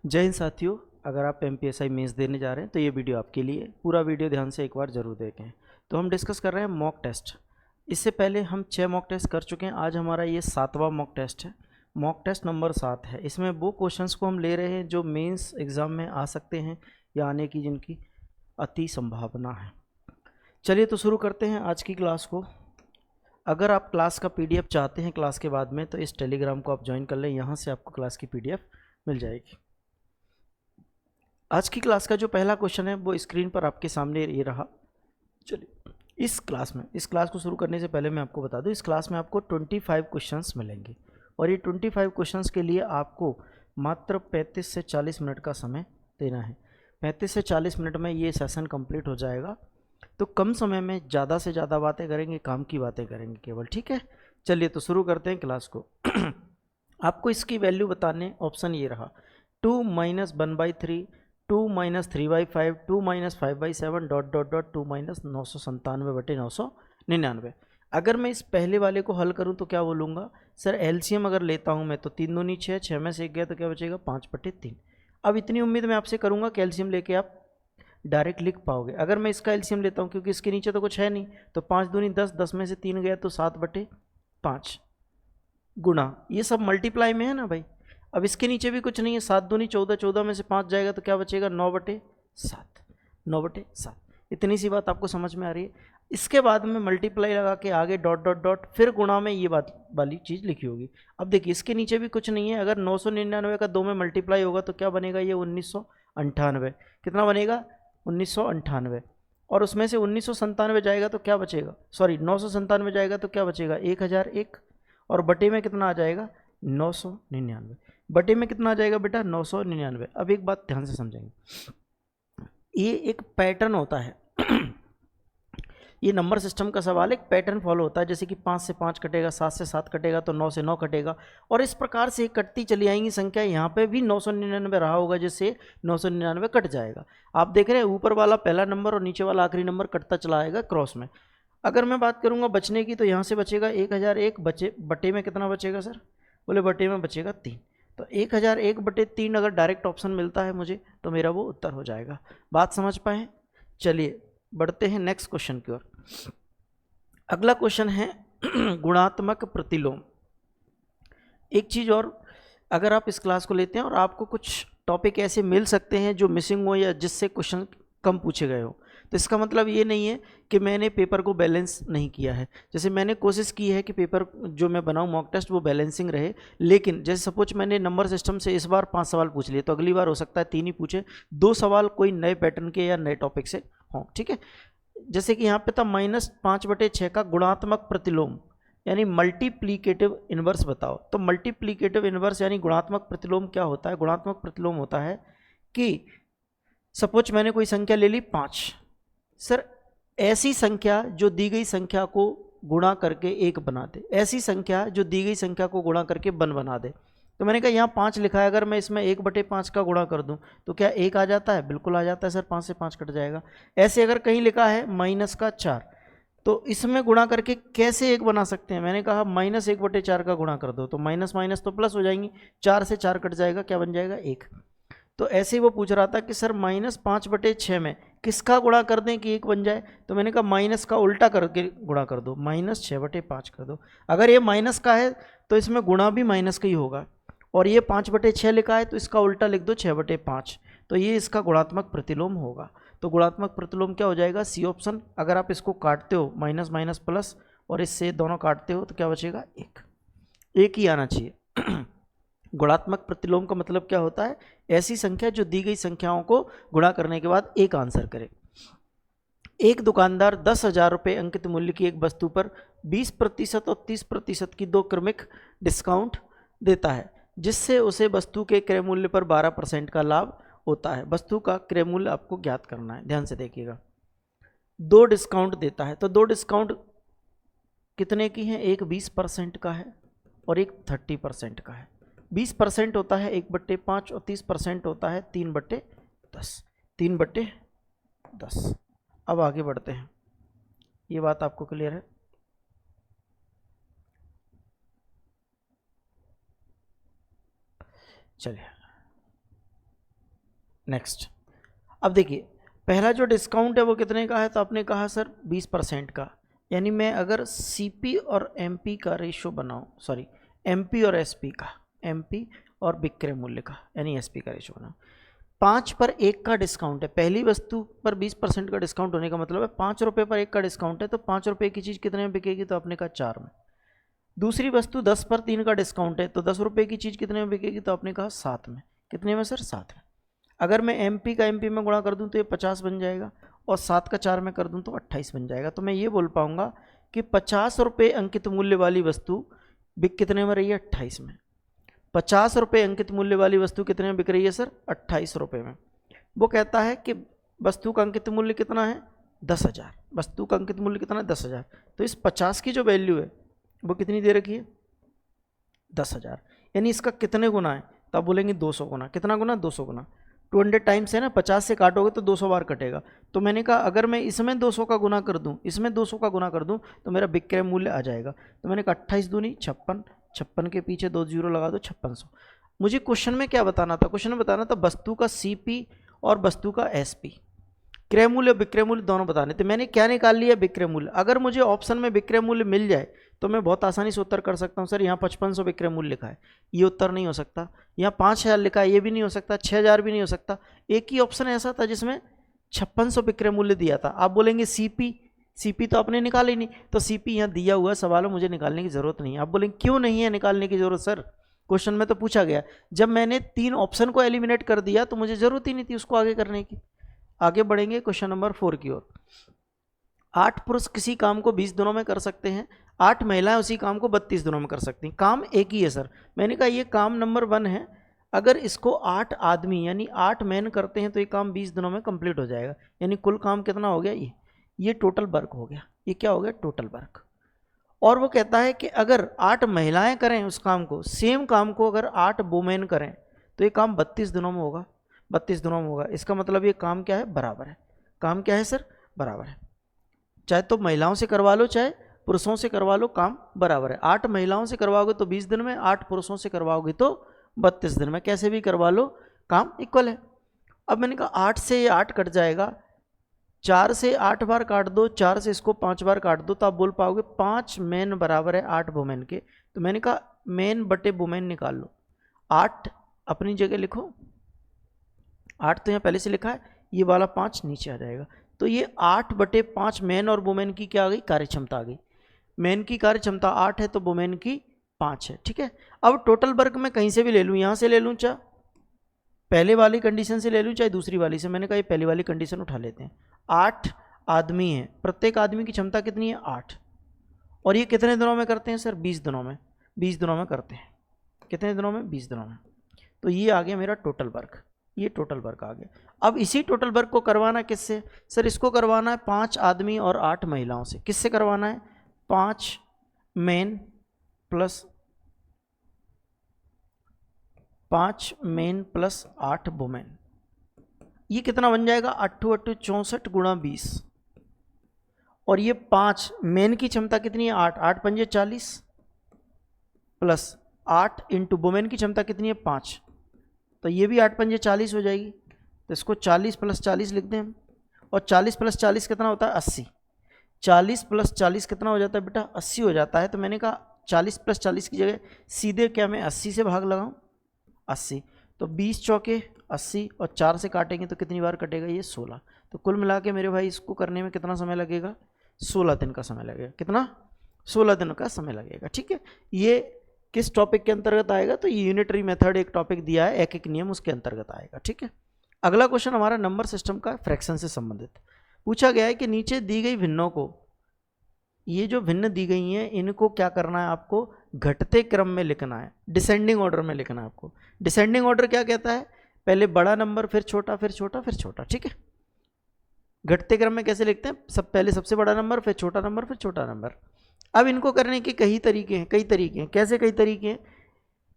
जय हिंद साथियों, अगर आप एमपीएसआई मेंस देने जा रहे हैं तो ये वीडियो आपके लिए। पूरा वीडियो ध्यान से एक बार जरूर देखें। तो हम डिस्कस कर रहे हैं मॉक टेस्ट। इससे पहले हम 6 मॉक टेस्ट कर चुके हैं। आज हमारा ये 7वां मॉक टेस्ट है। मॉक टेस्ट नंबर 7 है। इसमें वो क्वेश्चंस को हम ले रहे हैं जो मेंस एग्ज़ाम में आ सकते हैं या आने की जिनकी अति संभावना है। चलिए तो शुरू करते हैं आज की क्लास को। अगर आप क्लास का पीडीएफ चाहते हैं क्लास के बाद में तो इस टेलीग्राम को आप ज्वाइन कर लें। यहाँ से आपको क्लास की पीडीएफ मिल जाएगी। आज की क्लास का जो पहला क्वेश्चन है वो स्क्रीन पर आपके सामने ये रहा। चलिए इस क्लास को शुरू करने से पहले मैं आपको बता दूं, इस क्लास में आपको 25 क्वेश्चंस मिलेंगे और ये 25 क्वेश्चंस के लिए आपको मात्र 35 से 40 मिनट का समय देना है। 35 से 40 मिनट में ये सेशन कंप्लीट हो जाएगा। तो कम समय में ज़्यादा से ज़्यादा बातें करेंगे, काम की बातें करेंगे केवल। ठीक है, चलिए तो शुरू करते हैं क्लास को। आपको इसकी वैल्यू बताने ऑप्शन ये रहा 2 - 1/3, 2 - 3/5, 2 - 5/7 ... 2 - 997/999। अगर मैं इस पहले वाले को हल करूं तो क्या बोलूँगा सर, एलसीएम अगर लेता हूं मैं तो 3 दूनी 6, 6 में से 1 गया तो क्या बचेगा 5/3। अब इतनी उम्मीद मैं आपसे करूंगा कि एलसीएम लेके आप डायरेक्ट लिख पाओगे। अगर मैं इसका एलसीएम लेता हूं क्योंकि इसके नीचे तो कुछ है नहीं, तो 5 दूनी 10, 10 में से 3 गया तो 7/5 गुणा, ये सब मल्टीप्लाई में है ना भाई। अब इसके नीचे भी कुछ नहीं है, 7 दूनी 14, 14 में से 5 जाएगा तो क्या बचेगा 9/7, 9/7। इतनी सी बात आपको समझ में आ रही है। इसके बाद में मल्टीप्लाई लगा के आगे डॉट डॉट डॉट फिर गुणा में ये बात वाली चीज़ लिखी होगी। अब देखिए इसके नीचे भी कुछ नहीं है। अगर 999 का 2 में मल्टीप्लाई होगा तो क्या बनेगा, ये 1998। कितना बनेगा 1998। और उसमें से 1997 जाएगा तो क्या बचेगा, सॉरी 997 जाएगा तो क्या बचेगा 1001। और बटे में कितना आ जाएगा 999। बटे में कितना आ जाएगा बेटा 999। अब एक बात ध्यान से समझेंगे, ये एक पैटर्न होता है। ये नंबर सिस्टम का सवाल एक पैटर्न फॉलो होता है। जैसे कि 5 से 5 कटेगा, 7 से 7 कटेगा तो 9 से 9 कटेगा, और इस प्रकार से कटती चली आएंगी संख्या। यहाँ पे भी 999 रहा होगा जिससे 999 कट जाएगा। आप देख रहे हैं ऊपर वाला पहला नंबर और नीचे वाला आखिरी नंबर कटता चला आएगा क्रॉस में। अगर मैं बात करूंगा बचने की तो यहाँ से बचेगा 1001, बटे में कितना बचेगा सर, बोले बटे में बचेगा 3। तो 1001/3 अगर डायरेक्ट ऑप्शन मिलता है मुझे तो मेरा वो उत्तर हो जाएगा। बात समझ पाए। चलिए बढ़ते हैं नेक्स्ट क्वेश्चन की ओर। अगला क्वेश्चन है गुणात्मक प्रतिलोम। एक चीज़ और, अगर आप इस क्लास को लेते हैं और आपको कुछ टॉपिक ऐसे मिल सकते हैं जो मिसिंग हो या जिससे क्वेश्चन कम पूछे गए हो, तो इसका मतलब ये नहीं है कि मैंने पेपर को बैलेंस नहीं किया है। जैसे मैंने कोशिश की है कि पेपर जो मैं बनाऊं मॉक टेस्ट वो बैलेंसिंग रहे, लेकिन जैसे सपोज मैंने नंबर सिस्टम से इस बार 5 सवाल पूछ लिए तो अगली बार हो सकता है 3 ही पूछे, 2 सवाल कोई नए पैटर्न के या नए टॉपिक से हों। ठीक है, जैसे कि यहाँ पे था -5/6 का गुणात्मक प्रतिलोम यानी मल्टीप्लीकेटिव इन्वर्स बताओ। तो मल्टीप्लीकेटिव इन्वर्स यानी गुणात्मक प्रतिलोम क्या होता है। गुणात्मक प्रतिलोम होता है कि सपोज मैंने कोई संख्या ले ली 5, सर ऐसी संख्या जो दी गई संख्या को गुणा करके 1 बना दे, ऐसी संख्या जो दी गई संख्या को गुणा करके 1 बना दे। तो मैंने कहा यहाँ 5 लिखा है, अगर मैं इसमें 1/5 का गुणा कर दूं तो क्या 1 आ जाता है, बिल्कुल आ जाता है सर, 5 से 5 कट जाएगा। ऐसे अगर कहीं लिखा है -4 तो इसमें गुणा करके कैसे 1 बना सकते हैं। मैंने कहा -1/4 का गुणा कर दो तो माइनस माइनस तो प्लस हो जाएंगी, 4 से 4 कट जाएगा, क्या बन जाएगा 1। तो ऐसे ही वो पूछ रहा था कि सर -5/6 में किसका गुणा कर दें कि 1 बन जाए। तो मैंने कहा माइनस का उल्टा करके गुणा कर दो, -6/5 कर दो। अगर ये माइनस का है तो इसमें गुणा भी माइनस का ही होगा, और ये 5/6 लिखा है तो इसका उल्टा लिख दो 6/5। तो ये इसका गुणात्मक प्रतिलोम होगा। तो गुणात्मक प्रतिलोम क्या हो जाएगा, सी ऑप्शन। अगर आप इसको काटते हो माइनस माइनस प्लस और इससे दोनों काटते हो तो क्या बचेगा 1, 1 ही आना चाहिए। गुणात्मक प्रतिलोम का मतलब क्या होता है, ऐसी संख्या जो दी गई संख्याओं को गुणा करने के बाद 1 आंसर करे। एक दुकानदार 10,000 रुपये अंकित मूल्य की एक वस्तु पर 20% और 30% की 2 क्रमिक डिस्काउंट देता है, जिससे उसे वस्तु के क्रय मूल्य पर 12% का लाभ होता है। वस्तु का क्रय मूल्य आपको ज्ञात करना है। ध्यान से देखिएगा, 2 डिस्काउंट देता है तो 2 डिस्काउंट कितने की हैं, एक 20% का है और एक 30% का है। 20% होता है 1/5 और 30% होता है 3/10, 3/10। अब आगे बढ़ते हैं, ये बात आपको क्लियर है। चलिए नेक्स्ट, अब देखिए पहला जो डिस्काउंट है वो कितने का है, तो आपने कहा सर 20% का, यानी मैं अगर सीपी और एमपी का रेशो बनाऊं, सॉरी एमपी और एसपी का, एमपी और विक्रय मूल्य का यानी एसपी का रेशो बनाऊं, 5 पर 1 का डिस्काउंट है, पहली वस्तु पर 20% का डिस्काउंट होने का मतलब है 5 रुपये पर 1 का डिस्काउंट है, तो 5 रुपये की चीज़ कितने में बिकेगी, तो आपने कहा 4 में। दूसरी वस्तु 10 पर 3 का डिस्काउंट है, तो 10 रुपये की चीज़ कितने में बिकेगी, तो आपने कहा 7 में। कितने में सर, 7 में। अगर मैं एमपी का एमपी में गुणा कर दूं तो ये 50 बन जाएगा, और 7 का 4 में कर दूं तो 28 बन जाएगा। तो मैं ये बोल पाऊंगा कि 50 रुपये अंकित मूल्य वाली वस्तु बिक कितने में रही है, 28 में। 50 रुपये अंकित मूल्य वाली वस्तु कितने में बिक रही है सर, 28 रुपये में। वो कहता है कि वस्तु का अंकित मूल्य कितना है, 10,000। वस्तु का अंकित मूल्य कितना है, 10,000। तो इस 50 की जो वैल्यू है वो कितनी दे रखी है, 10,000, यानी इसका कितने गुना है, तो आप बोलेंगे 200 गुना। कितना गुना, 200 गुना। 200 टाइम्स है ना, 50 से काटोगे तो 200 बार कटेगा। तो मैंने कहा अगर मैं इसमें 200 का गुना कर दूं, इसमें 200 का गुना कर दूं, तो मेरा विक्रय मूल्य आ जाएगा। तो मैंने कहा 28 दूनी 56, 56 के पीछे 2 जीरो लगा दो, 5600। मुझे क्वेश्चन में क्या बताना था, क्वेश्चन में बताना था वस्तु का सीपी और वस्तु का एसपी, क्रय मूल्य विक्रय मूल्य दोनों बताने थे। मैंने क्या निकाल लिया, विक्रय मूल्य। अगर मुझे ऑप्शन में विक्रय मूल्य मिल जाए तो मैं बहुत आसानी से उत्तर कर सकता हूं। सर यहाँ 5500 विक्रय मूल्य लिखा है, ये उत्तर नहीं हो सकता। यहाँ 5000 लिखा है, ये भी नहीं हो सकता। 6000 भी नहीं हो सकता। एक ही ऑप्शन ऐसा था जिसमें 5600 विक्रय मूल्य दिया था। आप बोलेंगे सीपी, सीपी तो आपने निकाला ही नहीं, तो सीपी यहाँ दिया हुआ सवाल है, मुझे निकालने की जरूरत नहीं है। आप बोलेंगे क्यों नहीं है निकालने की जरूरत, सर क्वेश्चन में तो पूछा गया। जब मैंने 3 ऑप्शन को एलिमिनेट कर दिया तो मुझे जरूरत ही नहीं थी उसको आगे करने की। आगे बढ़ेंगे क्वेश्चन नंबर 4 की ओर। 8 पुरुष किसी काम को 20 दिनों में कर सकते हैं, 8 महिलाएं उसी काम को 32 दिनों में कर सकती हैं। काम एक ही है सर। मैंने कहा ये काम नंबर 1 है, अगर इसको 8 आदमी यानी 8 मैन करते हैं तो ये काम 20 दिनों में कंप्लीट हो जाएगा। यानी कुल काम कितना हो गया, ये टोटल वर्क हो गया। ये क्या हो गया, टोटल वर्क। और वो कहता है कि अगर 8 महिलाएं करें उस काम को, सेम काम को अगर 8 वुमेन करें तो ये काम 32 दिनों में होगा, 32 दिनों में होगा। इसका मतलब ये काम क्या है, बराबर है। काम क्या है सर, बराबर है। चाहे तो महिलाओं से करवा लो चाहे पुरुषों से करवा लो, काम बराबर है। 8 महिलाओं से करवाओगे तो 20 दिन में, 8 पुरुषों से करवाओगे तो 32 दिन में। कैसे भी करवा लो काम इक्वल है। अब मैंने कहा 8 से ये 8 कट जाएगा, 4 से 8 बार काट दो, 4 से इसको 5 बार काट दो, तो आप बोल पाओगे 5 मैन बराबर है 8 वुमेन के। तो मैंने कहा मैन बटे वुमेन निकाल लो। 8 अपनी जगह लिखो, 8 तो यहाँ पहले से लिखा है, ये वाला 5 नीचे आ जाएगा। तो ये 8 बटे 5 मैन और वुमेन की क्या आ गई, कार्य क्षमता आ गई। मैन की कार्य क्षमता 8 है तो वुमेन की 5 है, ठीक है। अब टोटल वर्क मैं कहीं से भी ले लूँ, यहाँ से ले लूँ, चाहे पहले वाली कंडीशन से ले लूँ चाहे दूसरी वाली से। मैंने कहा ये पहली वाली कंडीशन उठा लेते हैं। 8 आदमी हैं, प्रत्येक आदमी की क्षमता कितनी है, 8। और ये कितने दिनों में करते हैं सर, 20 दिनों में। 20 दिनों में करते हैं। कितने दिनों में, 20 दिनों में। तो ये आ गया मेरा टोटल वर्क, ये टोटल वर्क आ गया। अब इसी टोटल वर्क को करवाना किससे, सर इसको करवाना है 5 आदमी और 8 महिलाओं से। किससे करवाना है, 5 मेन प्लस 8 वुमेन। ये कितना बन जाएगा, 8 8 64 गुणा 20। और ये 5 मेन की क्षमता कितनी है, 8, 8 पंजे 40 प्लस 8 इंटू वुमेन की क्षमता कितनी है, 5। तो ये भी 8 पंजे 40 हो जाएगी। तो इसको 40 प्लस 40 लिख दें हम। और 40 प्लस 40 कितना होता है, 80। 40 प्लस 40 कितना हो जाता है बेटा, 80 हो जाता है। तो मैंने कहा 40 प्लस 40 की जगह सीधे क्या मैं 80 से भाग लगाऊं, 80। तो 20 चौके 80 और 4 से काटेंगे तो कितनी बार कटेगा, ये 16। तो कुल मिला के मेरे भाई इसको करने में कितना समय लगेगा, 16 दिन का समय लगेगा। कितना, 16 दिन का समय लगेगा, ठीक है। ये किस टॉपिक के अंतर्गत आएगा, तो ये यूनिटरी मेथड एक टॉपिक दिया है, एक एक नियम उसके अंतर्गत आएगा, ठीक है। अगला क्वेश्चन हमारा नंबर सिस्टम का फ्रैक्शन से संबंधित पूछा गया है कि नीचे दी गई भिन्नों को, ये जो भिन्न दी गई हैं इनको क्या करना है, आपको घटते क्रम में लिखना है, डिसेंडिंग ऑर्डर में लिखना है आपको। डिसेंडिंग ऑर्डर क्या कहता है, पहले बड़ा नंबर फिर छोटा फिर छोटा फिर छोटा, ठीक है। घटते क्रम में कैसे लिखते हैं, सब पहले सबसे बड़ा नंबर फिर छोटा नंबर फिर छोटा नंबर। अब इनको करने के कई तरीके हैं, कई तरीके हैं। कैसे कई तरीके हैं,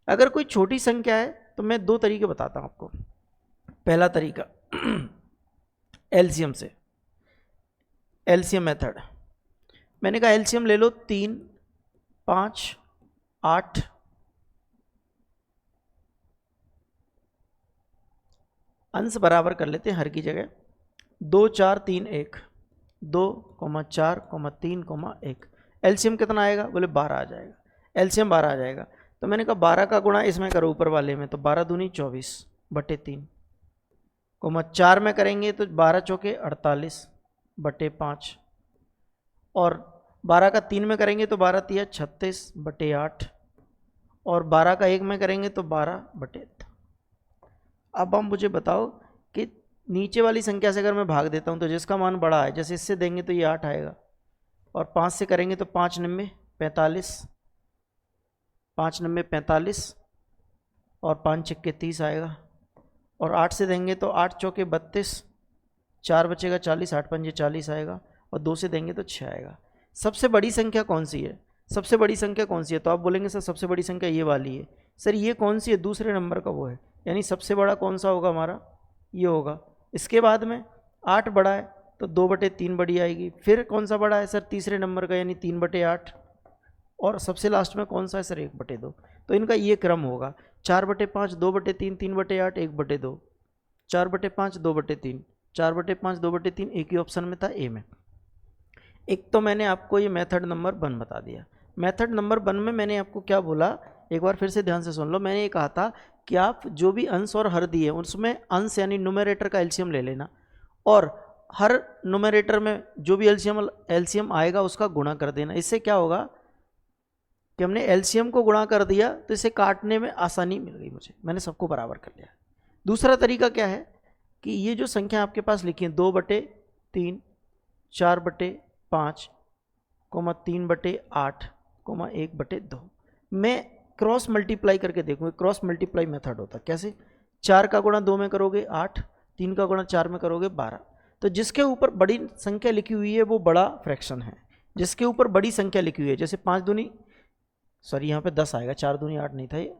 अगर कोई छोटी संख्या है तो मैं 2 तरीके बताता हूं आपको। पहला तरीका एलसीएम से, एलसीएम मेथड। मैंने कहा एलसीएम ले लो 3, 5, 8, अंश बराबर कर लेते हैं हर की जगह। 2 4 3 1, 2 4 3 1, एलसीएम कितना आएगा? बोले 12 आ जाएगा, एलसीएम 12 आ जाएगा। तो मैंने कहा 12 का गुणा इसमें करो ऊपर वाले में, तो 12 दूनी 24 बटे 3, 4 में करेंगे तो 12 चौके 48 बटे 5, और 12 का 3 में करेंगे तो 12 तिया 36 बटे 8, और 12 का 1 में करेंगे तो 12 बटे। अब हम मुझे बताओ कि नीचे वाली संख्या से अगर मैं भाग देता हूँ तो जिसका मान बड़ा है, जैसे इससे देंगे तो ये 8 आएगा, और 5 से करेंगे तो 5 9 45, 5 9 45, और 5 छक्के 30 आएगा, और 8 से देंगे तो 8 चौके 32, 4 बचेगा 40, 8 पंजे 40 आएगा, और 2 से देंगे तो 6 आएगा। सबसे बड़ी संख्या कौन सी है? सबसे बड़ी संख्या कौन सी है? तो आप बोलेंगे सर सबसे बड़ी संख्या ये वाली है। सर ये कौन सी है? दूसरे नंबर का वो है, यानी सबसे बड़ा कौन सा होगा हमारा? ये होगा। इसके बाद में 8 बड़ा है तो 2/3 बड़ी आएगी। फिर कौन सा बड़ा है सर? तीसरे नंबर का, यानी 3/8, और सबसे लास्ट में कौन सा है सर? 1/2। तो इनका ये क्रम होगा 4/5, 2/3, 3/8, 1/2, 4/5, 2/3, 4/5, 2/3, एक ही ऑप्शन में था, ए में। एक तो मैंने आपको ये मेथड नंबर 1 बता दिया। मेथड नंबर 1 में मैंने आपको क्या बोला, एक बार फिर से ध्यान से सुन लो। मैंने ये कहा था कि आप जो भी अंश और हर दिए उसमें अंश यानी न्यूमरेटर का एलसीएम ले लेना, और हर न्यूमरेटर में जो भी एलसीएम आएगा उसका गुणा कर देना। इससे क्या होगा कि हमने एलसीएम को गुणा कर दिया तो इसे काटने में आसानी मिल गई मुझे, मैंने सबको बराबर कर लिया। दूसरा तरीका क्या है कि ये जो संख्या आपके पास लिखी है 2/3, 4/5, 3/8, 1/2, मैं क्रॉस मल्टीप्लाई करके देखूंगा। क्रॉस मल्टीप्लाई मेथड होता कैसे? 4 का गुणा 2 में करोगे 8, 3 का गुणा 4 में करोगे 12। तो जिसके ऊपर बड़ी संख्या लिखी हुई है वो बड़ा फ्रैक्शन है। जिसके ऊपर बड़ी संख्या लिखी हुई है, जैसे 5 दूनी, सॉरी यहाँ पे 10 आएगा, 4 दूनी 8 नहीं था ये,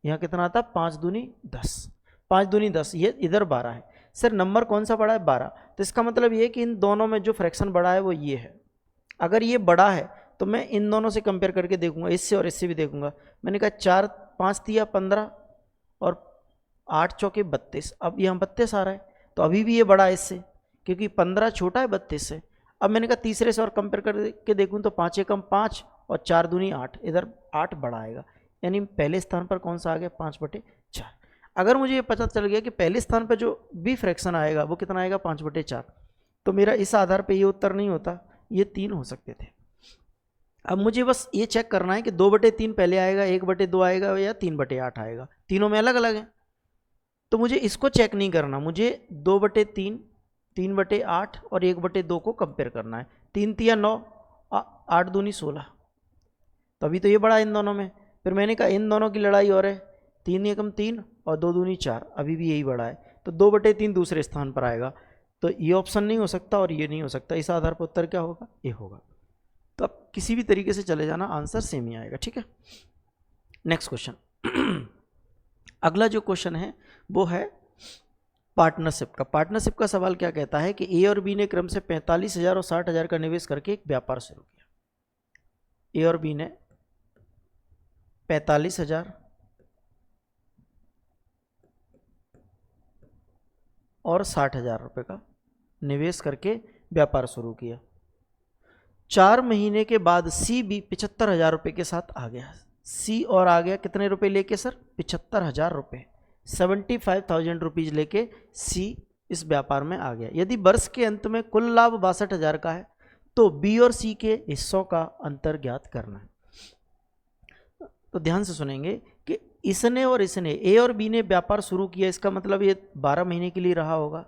यहाँ कितना आता? 5 दूनी 10, 5 दूनी 10, ये इधर 12 है। सर नंबर कौन सा बड़ा है? 12। तो इसका मतलब ये कि इन दोनों में जो फ्रैक्शन बड़ा है वो ये है। अगर ये बड़ा है तो मैं इन दोनों से कंपेयर करके देखूंगा, इससे और इससे भी देखूंगा। मैंने कहा 4 5 तिया 15, और 8 चौके 32, अब यहाँ 32 आ रहा है, तो अभी भी ये बड़ा है इससे, क्योंकि 15 छोटा है 32 से। अब मैंने कहा तीसरे से और कंपेयर करके देखूँ तो 5 एकम 5, और 4 दूनी 8, इधर 8 बड़ा आएगा, यानी पहले स्थान पर कौन सा आ गया? 5/4। अगर मुझे ये पता चल गया कि पहले स्थान पर जो भी फ्रैक्शन आएगा वो कितना आएगा? 5/4, तो मेरा इस आधार पे ये उत्तर नहीं होता, ये 3 हो सकते थे। अब मुझे बस ये चेक करना है कि 2/3 पहले आएगा, 1/2 आएगा, या 3/8 आएगा। तीनों में अलग अलग है, तो मुझे इसको चेक नहीं करना, मुझे 2/3, 3/8 और 1/2 को कंपेयर करना है। 3 तिया 9, 8 दूनी 16, तभी तो ये बड़ा है इन दोनों में। फिर मैंने कहा इन दोनों की लड़ाई और है, 3 एकम 3 और 2 दूनी 4, अभी भी यही बड़ा है, तो 2/3 दूसरे स्थान पर आएगा। तो ये ऑप्शन नहीं हो सकता और ये नहीं हो सकता, इस आधार पर उत्तर क्या होगा? ए होगा। तो अब किसी भी तरीके से चले जाना, आंसर सेम ही आएगा, ठीक है। Next question. अगला जो क्वेश्चन है वो है पार्टनरशिप का। पार्टनरशिप का सवाल क्या कहता है कि ए और बी ने क्रम से 45,000 और 60,000 का निवेश करके एक व्यापार शुरू किया। ए और बी ने 45,000 और 60,000 रुपये का निवेश करके व्यापार शुरू किया। 4 महीने के बाद सी भी 75,000 रुपये के साथ आ गया। सी और आ गया कितने रुपए लेके सर? 75,000 रुपये, 75,000 रुपीज़ लेके सी इस व्यापार में आ गया। यदि वर्ष के अंत में कुल लाभ 62,000 का है तो बी और सी के हिस्सों का अंतर ज्ञात करना है। तो ध्यान से सुनेंगे कि इसने और इसने, ए और बी ने व्यापार शुरू किया, इसका मतलब ये 12 महीने के लिए रहा होगा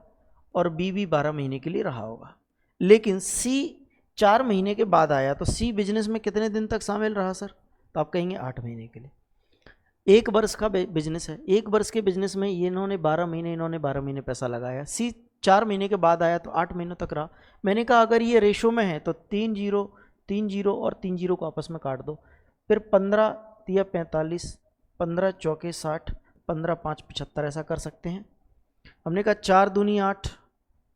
और बी भी 12 महीने के लिए रहा होगा। लेकिन सी 4 महीने के बाद आया, तो सी बिजनेस में कितने दिन तक शामिल रहा सर? तो आप कहेंगे 8 महीने के लिए। 1 वर्ष का बिजनेस है, 1 वर्ष के बिजनेस में इन्होंने 12 महीने, इन्होंने 12 महीने पैसा लगाया। सी 4 महीने के बाद आया तो 8 महीनों तक रहा। मैंने कहा अगर ये रेशो में है तो 3 0 3 0 और 3 0 को आपस में काट दो। फिर 15 तिया 45, 15 चौके 60, 15 5 75, ऐसा कर सकते हैं। हमने कहा 4 दूनी 8,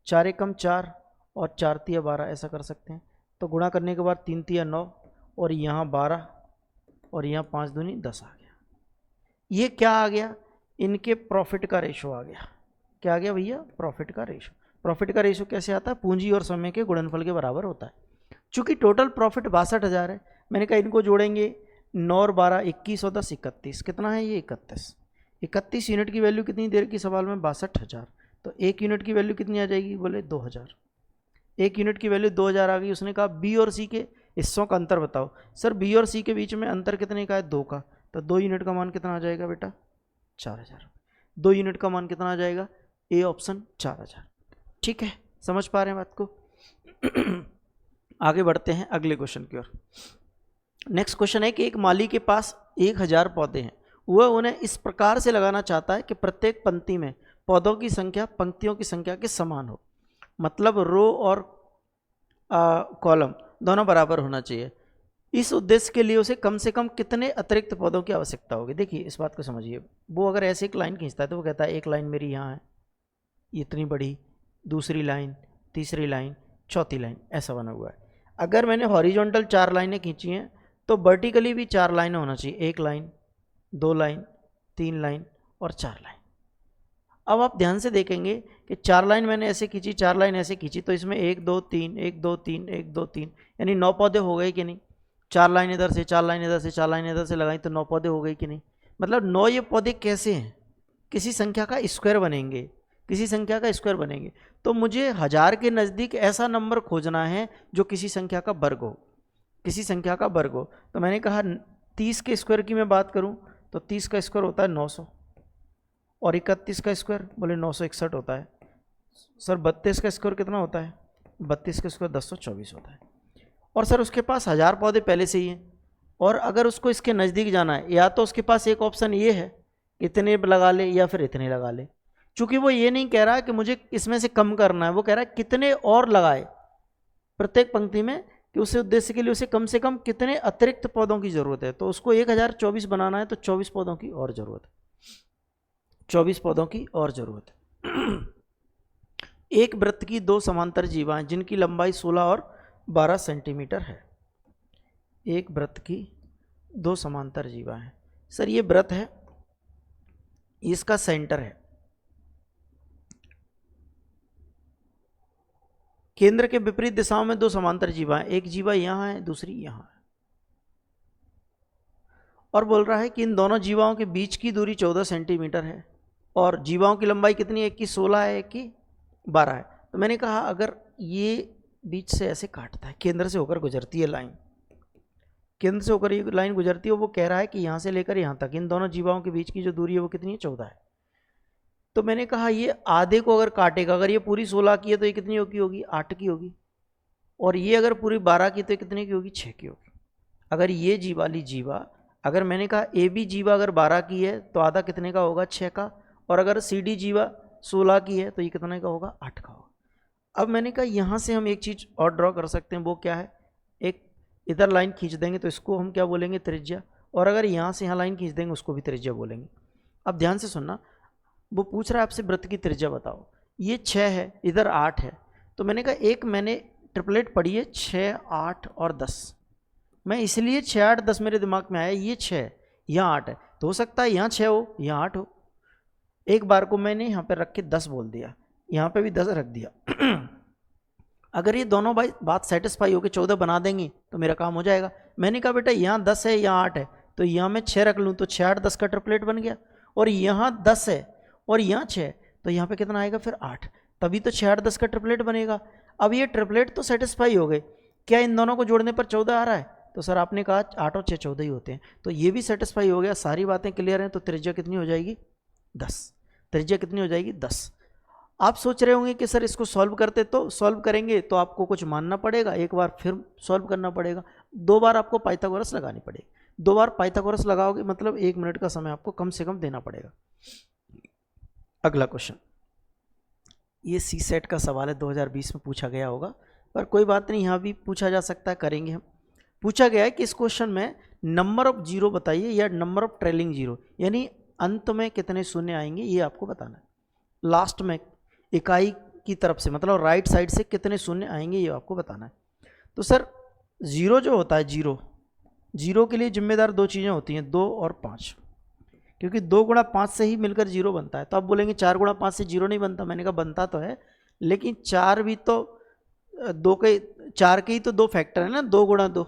4 एकम 4 और 4 तिया 12, ऐसा कर सकते हैं। तो गुणा करने के बाद 3 तिया 9 और यहाँ 12 और यहाँ 5 दूनी 10 आ गया। ये क्या आ गया? इनके प्रॉफिट का रेशो आ गया। क्या आ गया भैया? प्रॉफिट का रेशो। प्रॉफिट का रेशो कैसे आता है? पूंजी और समय के गुणनफल के बराबर होता है। चूंकि टोटल प्रॉफिट 62,000 है, मैंने कहा इनको जोड़ेंगे 9 और 12 21 और 10 31। कितना है ये? 31। 31 यूनिट की वैल्यू कितनी देर की सवाल में? 62,000। तो 1 यूनिट की वैल्यू कितनी आ जाएगी? बोले 2,000। 1 यूनिट की वैल्यू 2,000 आ गई। उसने कहा बी और सी के हिस्सों का अंतर बताओ। सर बी और सी के बीच में अंतर कितने का है? 2 का। तो 2 यूनिट का मान कितना आ जाएगा बेटा? 4,000। 2 यूनिट का मान कितना आ जाएगा? A option 4,000। ठीक है, समझ पा रहे हैं बात को? आगे बढ़ते हैं अगले क्वेश्चन की ओर। नेक्स्ट क्वेश्चन है कि एक माली के पास 1,000 पौधे हैं। वह उन्हें इस प्रकार से लगाना चाहता है कि प्रत्येक पंक्ति में पौधों की संख्या पंक्तियों की संख्या के समान हो, मतलब रो और कॉलम दोनों बराबर होना चाहिए। इस उद्देश्य के लिए उसे कम से कम कितने अतिरिक्त पौधों की आवश्यकता होगी? देखिए इस बात को समझिए। वो अगर ऐसे एक लाइन खींचता है तो वो कहता है एक लाइन मेरी यहाँ है इतनी बड़ी, दूसरी लाइन, तीसरी लाइन, चौथी लाइन, ऐसा बना हुआ है। अगर मैंने हॉरिजॉन्टल 4 लाइनें खींची हैं तो वर्टिकली भी 4 लाइनें होना चाहिए। 1 लाइन, 2 लाइन, 3 लाइन और 4 लाइन। अब आप ध्यान से देखेंगे कि 4 लाइन मैंने ऐसे खींची, 4 लाइन ऐसे खींची, तो इसमें 1 2 3 1 2 3 1 2 3 यानी 9 पौधे हो गए कि नहीं? 4 लाइन इधर से, 4 लाइन इधर से, 4 लाइन इधर से लगाई तो 9 पौधे हो गए कि नहीं? मतलब 9 ये पौधे कैसे हैं? किसी संख्या का स्क्वायर बनेंगे, किसी संख्या का स्क्वायर बनेंगे। तो मुझे 1000 के नज़दीक ऐसा नंबर खोजना है जो किसी संख्या का वर्ग हो, किसी संख्या का वर्ग हो। तो मैंने कहा 30 के स्क्वायर की मैं बात करूं तो 30 का स्क्वायर होता है 900 और 31 का स्क्वायर बोले 961 होता है। सर 32 का स्क्वायर कितना होता है? 32 का स्क्वायर 1024 होता है। और सर उसके पास 1000 पौधे पहले से ही हैं, और अगर उसको इसके नज़दीक जाना है या तो उसके पास एक ऑप्शन ये है इतने लगा ले या फिर इतने लगा ले। चूंकि वो ये नहीं कह रहा कि मुझे इसमें से कम करना है, वो कह रहा है कितने और लगाए प्रत्येक पंक्ति में, कि उस उद्देश्य के लिए उसे कम से कम कितने अतिरिक्त पौधों की जरूरत है। तो उसको 1024 बनाना है तो 24 पौधों की और जरूरत है, 24 पौधों की और जरूरत है। एक वृत्त की 2 समांतर जीवाएं जिनकी लंबाई 16 और 12 सेंटीमीटर है। एक वृत्त की 2 समांतर जीवाएं हैं। सर ये वृत्त है, इसका सेंटर है, केंद्र के विपरीत दिशाओं में 2 समांतर जीवाएं, एक जीवा यहां है दूसरी यहां है, और बोल रहा है कि इन दोनों जीवाओं के बीच की दूरी 14 सेंटीमीटर है और जीवाओं की लंबाई कितनी है? एक की 16 है, एक की 12 है। तो मैंने कहा अगर ये बीच से ऐसे काटता है, केंद्र से होकर गुजरती है लाइन, केंद्र से होकर ये लाइन गुजरती है, वो कह रहा है कि यहाँ से लेकर यहाँ तक इन दोनों जीवाओं के बीच की जो दूरी है वो कितनी है? 14 है। तो मैंने कहा ये आधे को अगर काटेगा, अगर ये पूरी 16 की है तो ये कितनी की होगी? 8 की होगी। और ये अगर पूरी 12 की तो कितने की होगी? 6 की होगी। अगर ये जी वाली जीवा, अगर मैंने कहा ए बी जीवा अगर 12 की है तो आधा कितने का होगा? 6 का। और अगर सी डी जीवा 16 की है तो ये कितने का होगा? 8 का होगा। अब मैंने कहा यहाँ से हम एक चीज़ और ड्रॉ कर सकते हैं, वो क्या है? एक इधर लाइन खींच देंगे तो इसको हम क्या बोलेंगे? त्रिज्या। और अगर यहाँ से यहाँ लाइन खींच देंगे उसको भी त्रिज्या बोलेंगे। अब ध्यान से सुनना, वो पूछ रहा है आपसे वृत्त की त्रिज्या बताओ। ये 6 है, इधर 8 है, तो मैंने कहा एक मैंने ट्रिपलेट पढ़ी है 6 8 और 10। मैं इसलिए 6 8 10 मेरे दिमाग में आया, ये 6 यहाँ 8 है, तो हो सकता है यहाँ 6 हो यहाँ 8 हो। एक बार को मैंने यहाँ पे रख के 10 बोल दिया, यहाँ पे भी 10 रख दिया। अगर ये दोनों बात सेटिस्फाई होकर 14 बना देंगी तो मेरा काम हो जाएगा। मैंने कहा बेटा यहाँ 10 है यहाँ 8 है, तो यहाँ मैं 6 रख लूँ तो 6 8 10 का ट्रिपलेट बन गया। और यहाँ 10 है और यहाँ 6, तो यहाँ पे कितना आएगा फिर? 8, तभी तो 6 8 10 का ट्रिपलेट बनेगा। अब ये ट्रिपलेट तो सेटिस्फाई हो गए, क्या इन दोनों को जोड़ने पर 14 आ रहा है? तो सर आपने कहा 8 और 6 14 ही होते हैं, तो ये भी सेटिस्फाई हो गया। सारी बातें क्लियर हैं, तो त्रिज्या कितनी हो जाएगी? 10। त्रिज्या कितनी हो जाएगी? 10। आप सोच रहे होंगे कि सर इसको सॉल्व करते, तो सॉल्व करेंगे तो आपको कुछ मानना पड़ेगा, एक बार फिर सॉल्व करना पड़ेगा, 2 बार आपको पाइथागोरस लगानी पड़ेगी। 2 बार पाइथागोरस लगाओगे मतलब 1 मिनट का समय आपको कम से कम देना पड़ेगा। अगला क्वेश्चन, ये सी सेट का सवाल है, 2020 में पूछा गया होगा, पर कोई बात नहीं, यहाँ भी पूछा जा सकता है, करेंगे हम। पूछा गया है कि इस क्वेश्चन में नंबर ऑफ जीरो बताइए या नंबर ऑफ ट्रेलिंग जीरो, यानी अंत में कितने शून्य आएंगे ये आपको बताना है। लास्ट में इकाई की तरफ से मतलब राइट साइड से कितने शून्य आएंगे ये आपको बताना है। तो सर जीरो जो होता है, जीरो के लिए जिम्मेदार 2 चीज़ें होती हैं, 2 और 5, क्योंकि 2 गुणा 5 से ही मिलकर 0 बनता है। तो आप बोलेंगे 4 गुणा 5 से 0 नहीं बनता, मैंने कहा बनता तो है, लेकिन 4 भी तो 4 के ही तो 2 फैक्टर है ना, 2 गुणा 2।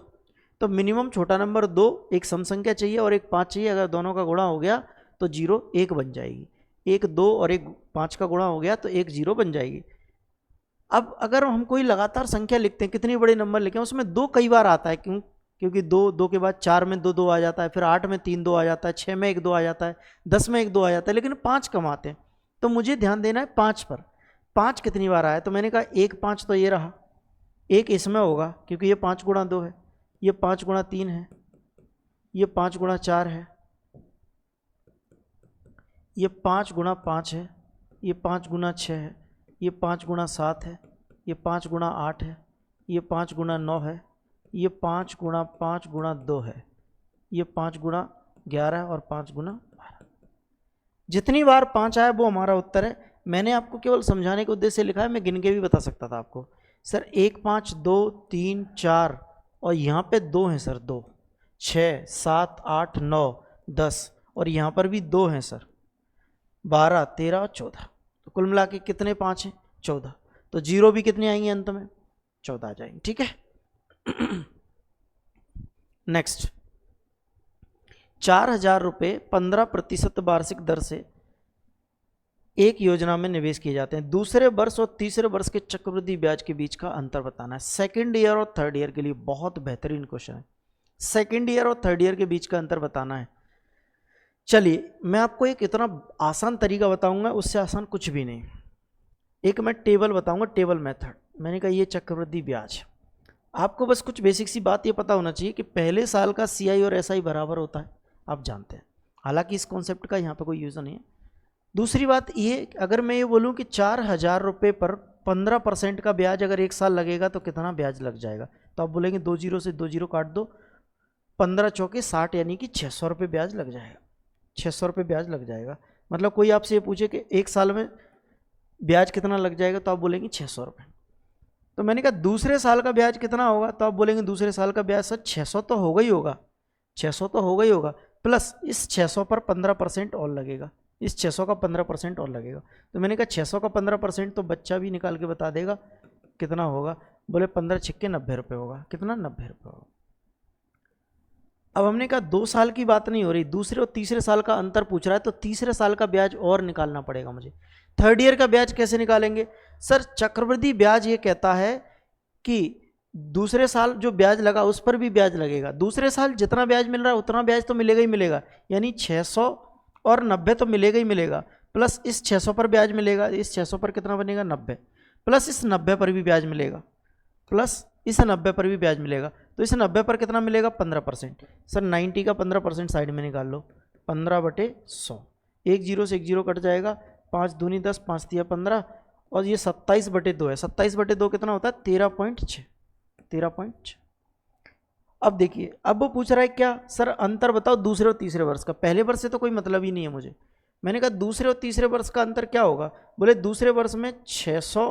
तो मिनिमम छोटा नंबर 2, एक सम संख्या चाहिए और एक 5 चाहिए। अगर दोनों का गुणा हो गया तो 0 1 बन जाएगी, 1 2 और एक 5 का गुणा हो गया तो 1 0 बन जाएगी। अब अगर हम कोई लगातार संख्या लिखते हैं, कितनी बड़े नंबर लिखें, उसमें 2 कई बार आता है, क्योंकि 2 के बाद 4 में 2 2 आ जाता है, फिर 8 में 3 2 आ जाता है, 6 में 1 2 आ जाता है, 10 में 1 2 आ जाता है, लेकिन 5 कम आते हैं। तो मुझे ध्यान देना है 5 पर। 5 कितनी बार आया, तो मैंने कहा 1 5 तो ये रहा, 1 इसमें होगा क्योंकि ये 5 गुणा 2 है, ये 5 गुणा 3 है, ये 5 गुणा 4 है, ये 5 गुणा 5 है, ये 5 गुणा 6 है, ये 5 गुणा 7 है, ये 5 गुणा 8 है, ये 5 गुणा 9 है, ये 5 गुणा 5 गुणा 2 है, ये 5 गुणा 11 और 5 गुणा 12। जितनी बार 5 आया वो हमारा उत्तर है। मैंने आपको केवल समझाने के उद्देश्य से लिखा है, मैं गिन के भी बता सकता था आपको। सर 1 5 2 3 4 और यहाँ पे 2 हैं सर, 2 6 7 8 9 10 और यहाँ पर भी 2 हैं सर, 12 13 और 14। तो कुल मिला के कितने 5 हैं, 14। तो 0 भी कितने आएंगे अंत में, 14 आ जाएंगे। ठीक है। नेक्स्ट, 4,000 रुपये 15% वार्षिक दर से एक योजना में निवेश किए जाते हैं। दूसरे वर्ष और तीसरे वर्ष के चक्रवृद्धि ब्याज के बीच का अंतर बताना है। सेकेंड ईयर और थर्ड ईयर के लिए बहुत बेहतरीन क्वेश्चन है। सेकेंड ईयर और थर्ड ईयर के बीच का अंतर बताना है। चलिए मैं आपको एक इतना आसान तरीका बताऊंगा, उससे आसान कुछ भी नहीं। एक मैं टेबल बताऊंगा, टेबल मेथड। मैंने कहा ये चक्रवृद्धि ब्याज, आपको बस कुछ बेसिक सी बात ये पता होना चाहिए कि पहले साल का CI और SI बराबर होता है, आप जानते हैं। हालांकि इस कॉन्सेप्ट का यहाँ पे कोई यूज़ नहीं है। दूसरी बात ये, अगर मैं ये बोलूँ कि 4,000 रुपये पर 15% का ब्याज अगर एक साल लगेगा तो कितना ब्याज लग जाएगा, तो आप बोलेंगे 2 0 से 2 0 काट दो, 15 चौके 60, यानी कि 600 रुपये ब्याज लग जाएगा। 600 रुपये ब्याज लग जाएगा। मतलब कोई आपसे ये पूछे कि एक साल में ब्याज कितना लग जाएगा, तो आप बोलेंगे 600 रुपये। तो मैंने कहा दूसरे साल का ब्याज कितना होगा, तो आप बोलेंगे दूसरे साल का ब्याज सर 600 तो होगा ही होगा, 600 तो होगा ही होगा, प्लस इस 600 पर 15% और लगेगा, इस 600 का 15% और लगेगा। तो मैंने कहा 600 का 15% तो बच्चा भी निकाल के बता देगा कितना होगा। बोले 15 छिक्के 90 रुपये होगा। कितना, 90 रुपये होगा। अब हमने कहा 2 साल की बात नहीं हो रही, दूसरे और तीसरे साल का अंतर पूछ रहा है, तो तीसरे साल का ब्याज और निकालना पड़ेगा मुझे। थर्ड ईयर का ब्याज कैसे निकालेंगे सर, चक्रवृद्धि ब्याज ये कहता है कि दूसरे साल जो ब्याज लगा उस पर भी ब्याज लगेगा। दूसरे साल जितना ब्याज मिल रहा है उतना ब्याज तो मिलेगा ही मिलेगा, यानी 600 और 90 तो मिलेगा ही मिलेगा, प्लस इस 600 पर ब्याज मिलेगा। इस 600 पर कितना बनेगा, 90, प्लस इस 90 पर भी ब्याज मिलेगा, प्लस इस 90 पर भी ब्याज मिलेगा। तो इस 90 पर कितना मिलेगा, 15%। सर 90 का 15% साइड में निकाल लो, 15/100। 1 0 से 1 0 कट जाएगा, 5 दूनी 10, 5 तिया 15, और ये 27/2 है। 27/2 कितना होता है, 13.6। 13.6। अब देखिए, अब वो पूछ रहा है क्या सर, अंतर बताओ दूसरे और तीसरे वर्ष का। पहले वर्ष से तो कोई मतलब ही नहीं है मुझे। मैंने कहा दूसरे और तीसरे वर्ष का अंतर क्या होगा, बोले दूसरे वर्ष में 600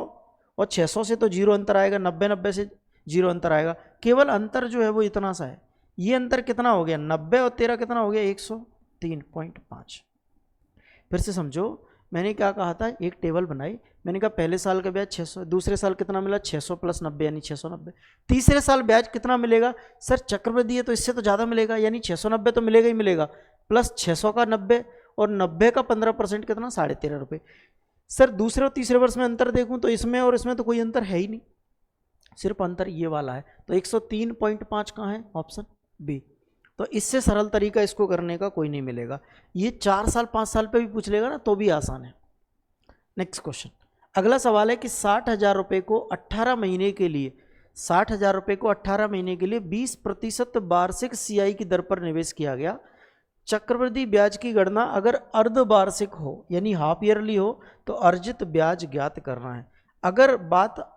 और 600 से तो 0 अंतर आएगा, 90 90 से 0 अंतर आएगा। केवल अंतर जो है वो इतना सा है। ये अंतर कितना हो गया, 90 और 13 कितना हो गया, 103.5। फिर से समझो, मैंने क्या कहा था, एक टेबल बनाई। मैंने कहा पहले साल का ब्याज 600, दूसरे साल कितना मिला, 600 + 90 यानी 690। तीसरे साल ब्याज कितना मिलेगा सर, चक्रवृद्धि है तो इससे तो ज़्यादा मिलेगा, यानी 690 तो मिलेगा ही मिलेगा, प्लस 600 का 90 और 90 का 15% कितना, 13.5 रुपये। सर दूसरे और तीसरे वर्ष में अंतर देखूं तो इसमें और इसमें तो कोई अंतर है ही नहीं, सिर्फ अंतर ये वाला है। तो 103.5 कहाँ है, ऑप्शन बी। तो इससे सरल तरीका इसको करने का कोई नहीं मिलेगा। ये 4 साल 5 साल पे भी पूछ लेगा ना तो भी आसान है। नेक्स्ट क्वेश्चन, अगला सवाल है कि 60,000 रुपये को 18 महीने के लिए 60,000 रुपये को 18 महीने के लिए 20% वार्षिक CI की दर पर निवेश किया गया। चक्रवृद्धि ब्याज की गणना अगर अर्धवार्षिक हो यानी हाफ ईयरली हो तो अर्जित ब्याज ज्ञात करना है। अगर बात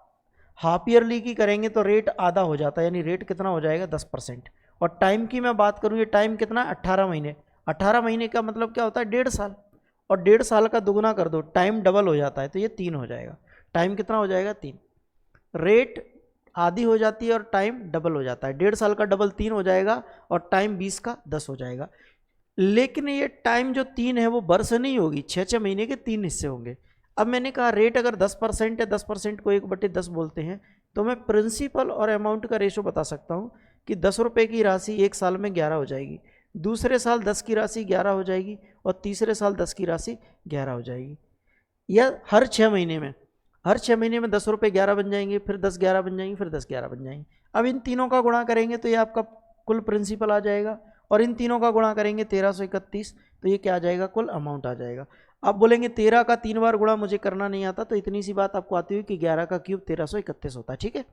हाफ ईयरली की करेंगे तो रेट आधा हो जाता है, यानी रेट कितना हो जाएगा, 10%। और टाइम की मैं बात करूँ, ये टाइम कितना, 18 महीने। 18 महीने का मतलब क्या होता है, 1.5 साल, और 1.5 साल का दुगुना कर दो, टाइम डबल हो जाता है, तो ये 3 हो जाएगा। टाइम कितना हो जाएगा, 3। रेट आधी हो जाती है और टाइम डबल हो जाता है। 1.5 साल का डबल 3 हो जाएगा और टाइम 20 का 10 हो जाएगा। लेकिन ये टाइम जो 3 है वो वर्ष नहीं होगी, 6-6 महीने के 3 हिस्से होंगे। अब मैंने कहा रेट अगर 10% है, 10% को 1/10 बोलते हैं, तो मैं प्रिंसिपल और अमाउंट का रेशो बता सकता हूँ कि 10 रुपये की राशि एक साल में 11 हो जाएगी, दूसरे साल 10 की राशि 11 हो जाएगी, और तीसरे साल 10 की राशि 11 हो जाएगी। या हर 6 महीने में, हर 6 महीने में 10 रुपये 11 बन जाएंगे, फिर 10 11 बन जाएंगे, फिर 10 11 बन जाएंगे। अब इन तीनों का गुणा करेंगे तो ये आपका कुल प्रिंसिपल आ जाएगा, और इन तीनों का गुणा करेंगे 1331, तो ये क्या आ जाएगा, कुल अमाउंट आ जाएगा। आप बोलेंगे 13 का 3 बार गुणा मुझे करना नहीं आता, तो इतनी सी बात आपको आती हुई कि 11 का क्यूब 1331 होता है। ठीक है,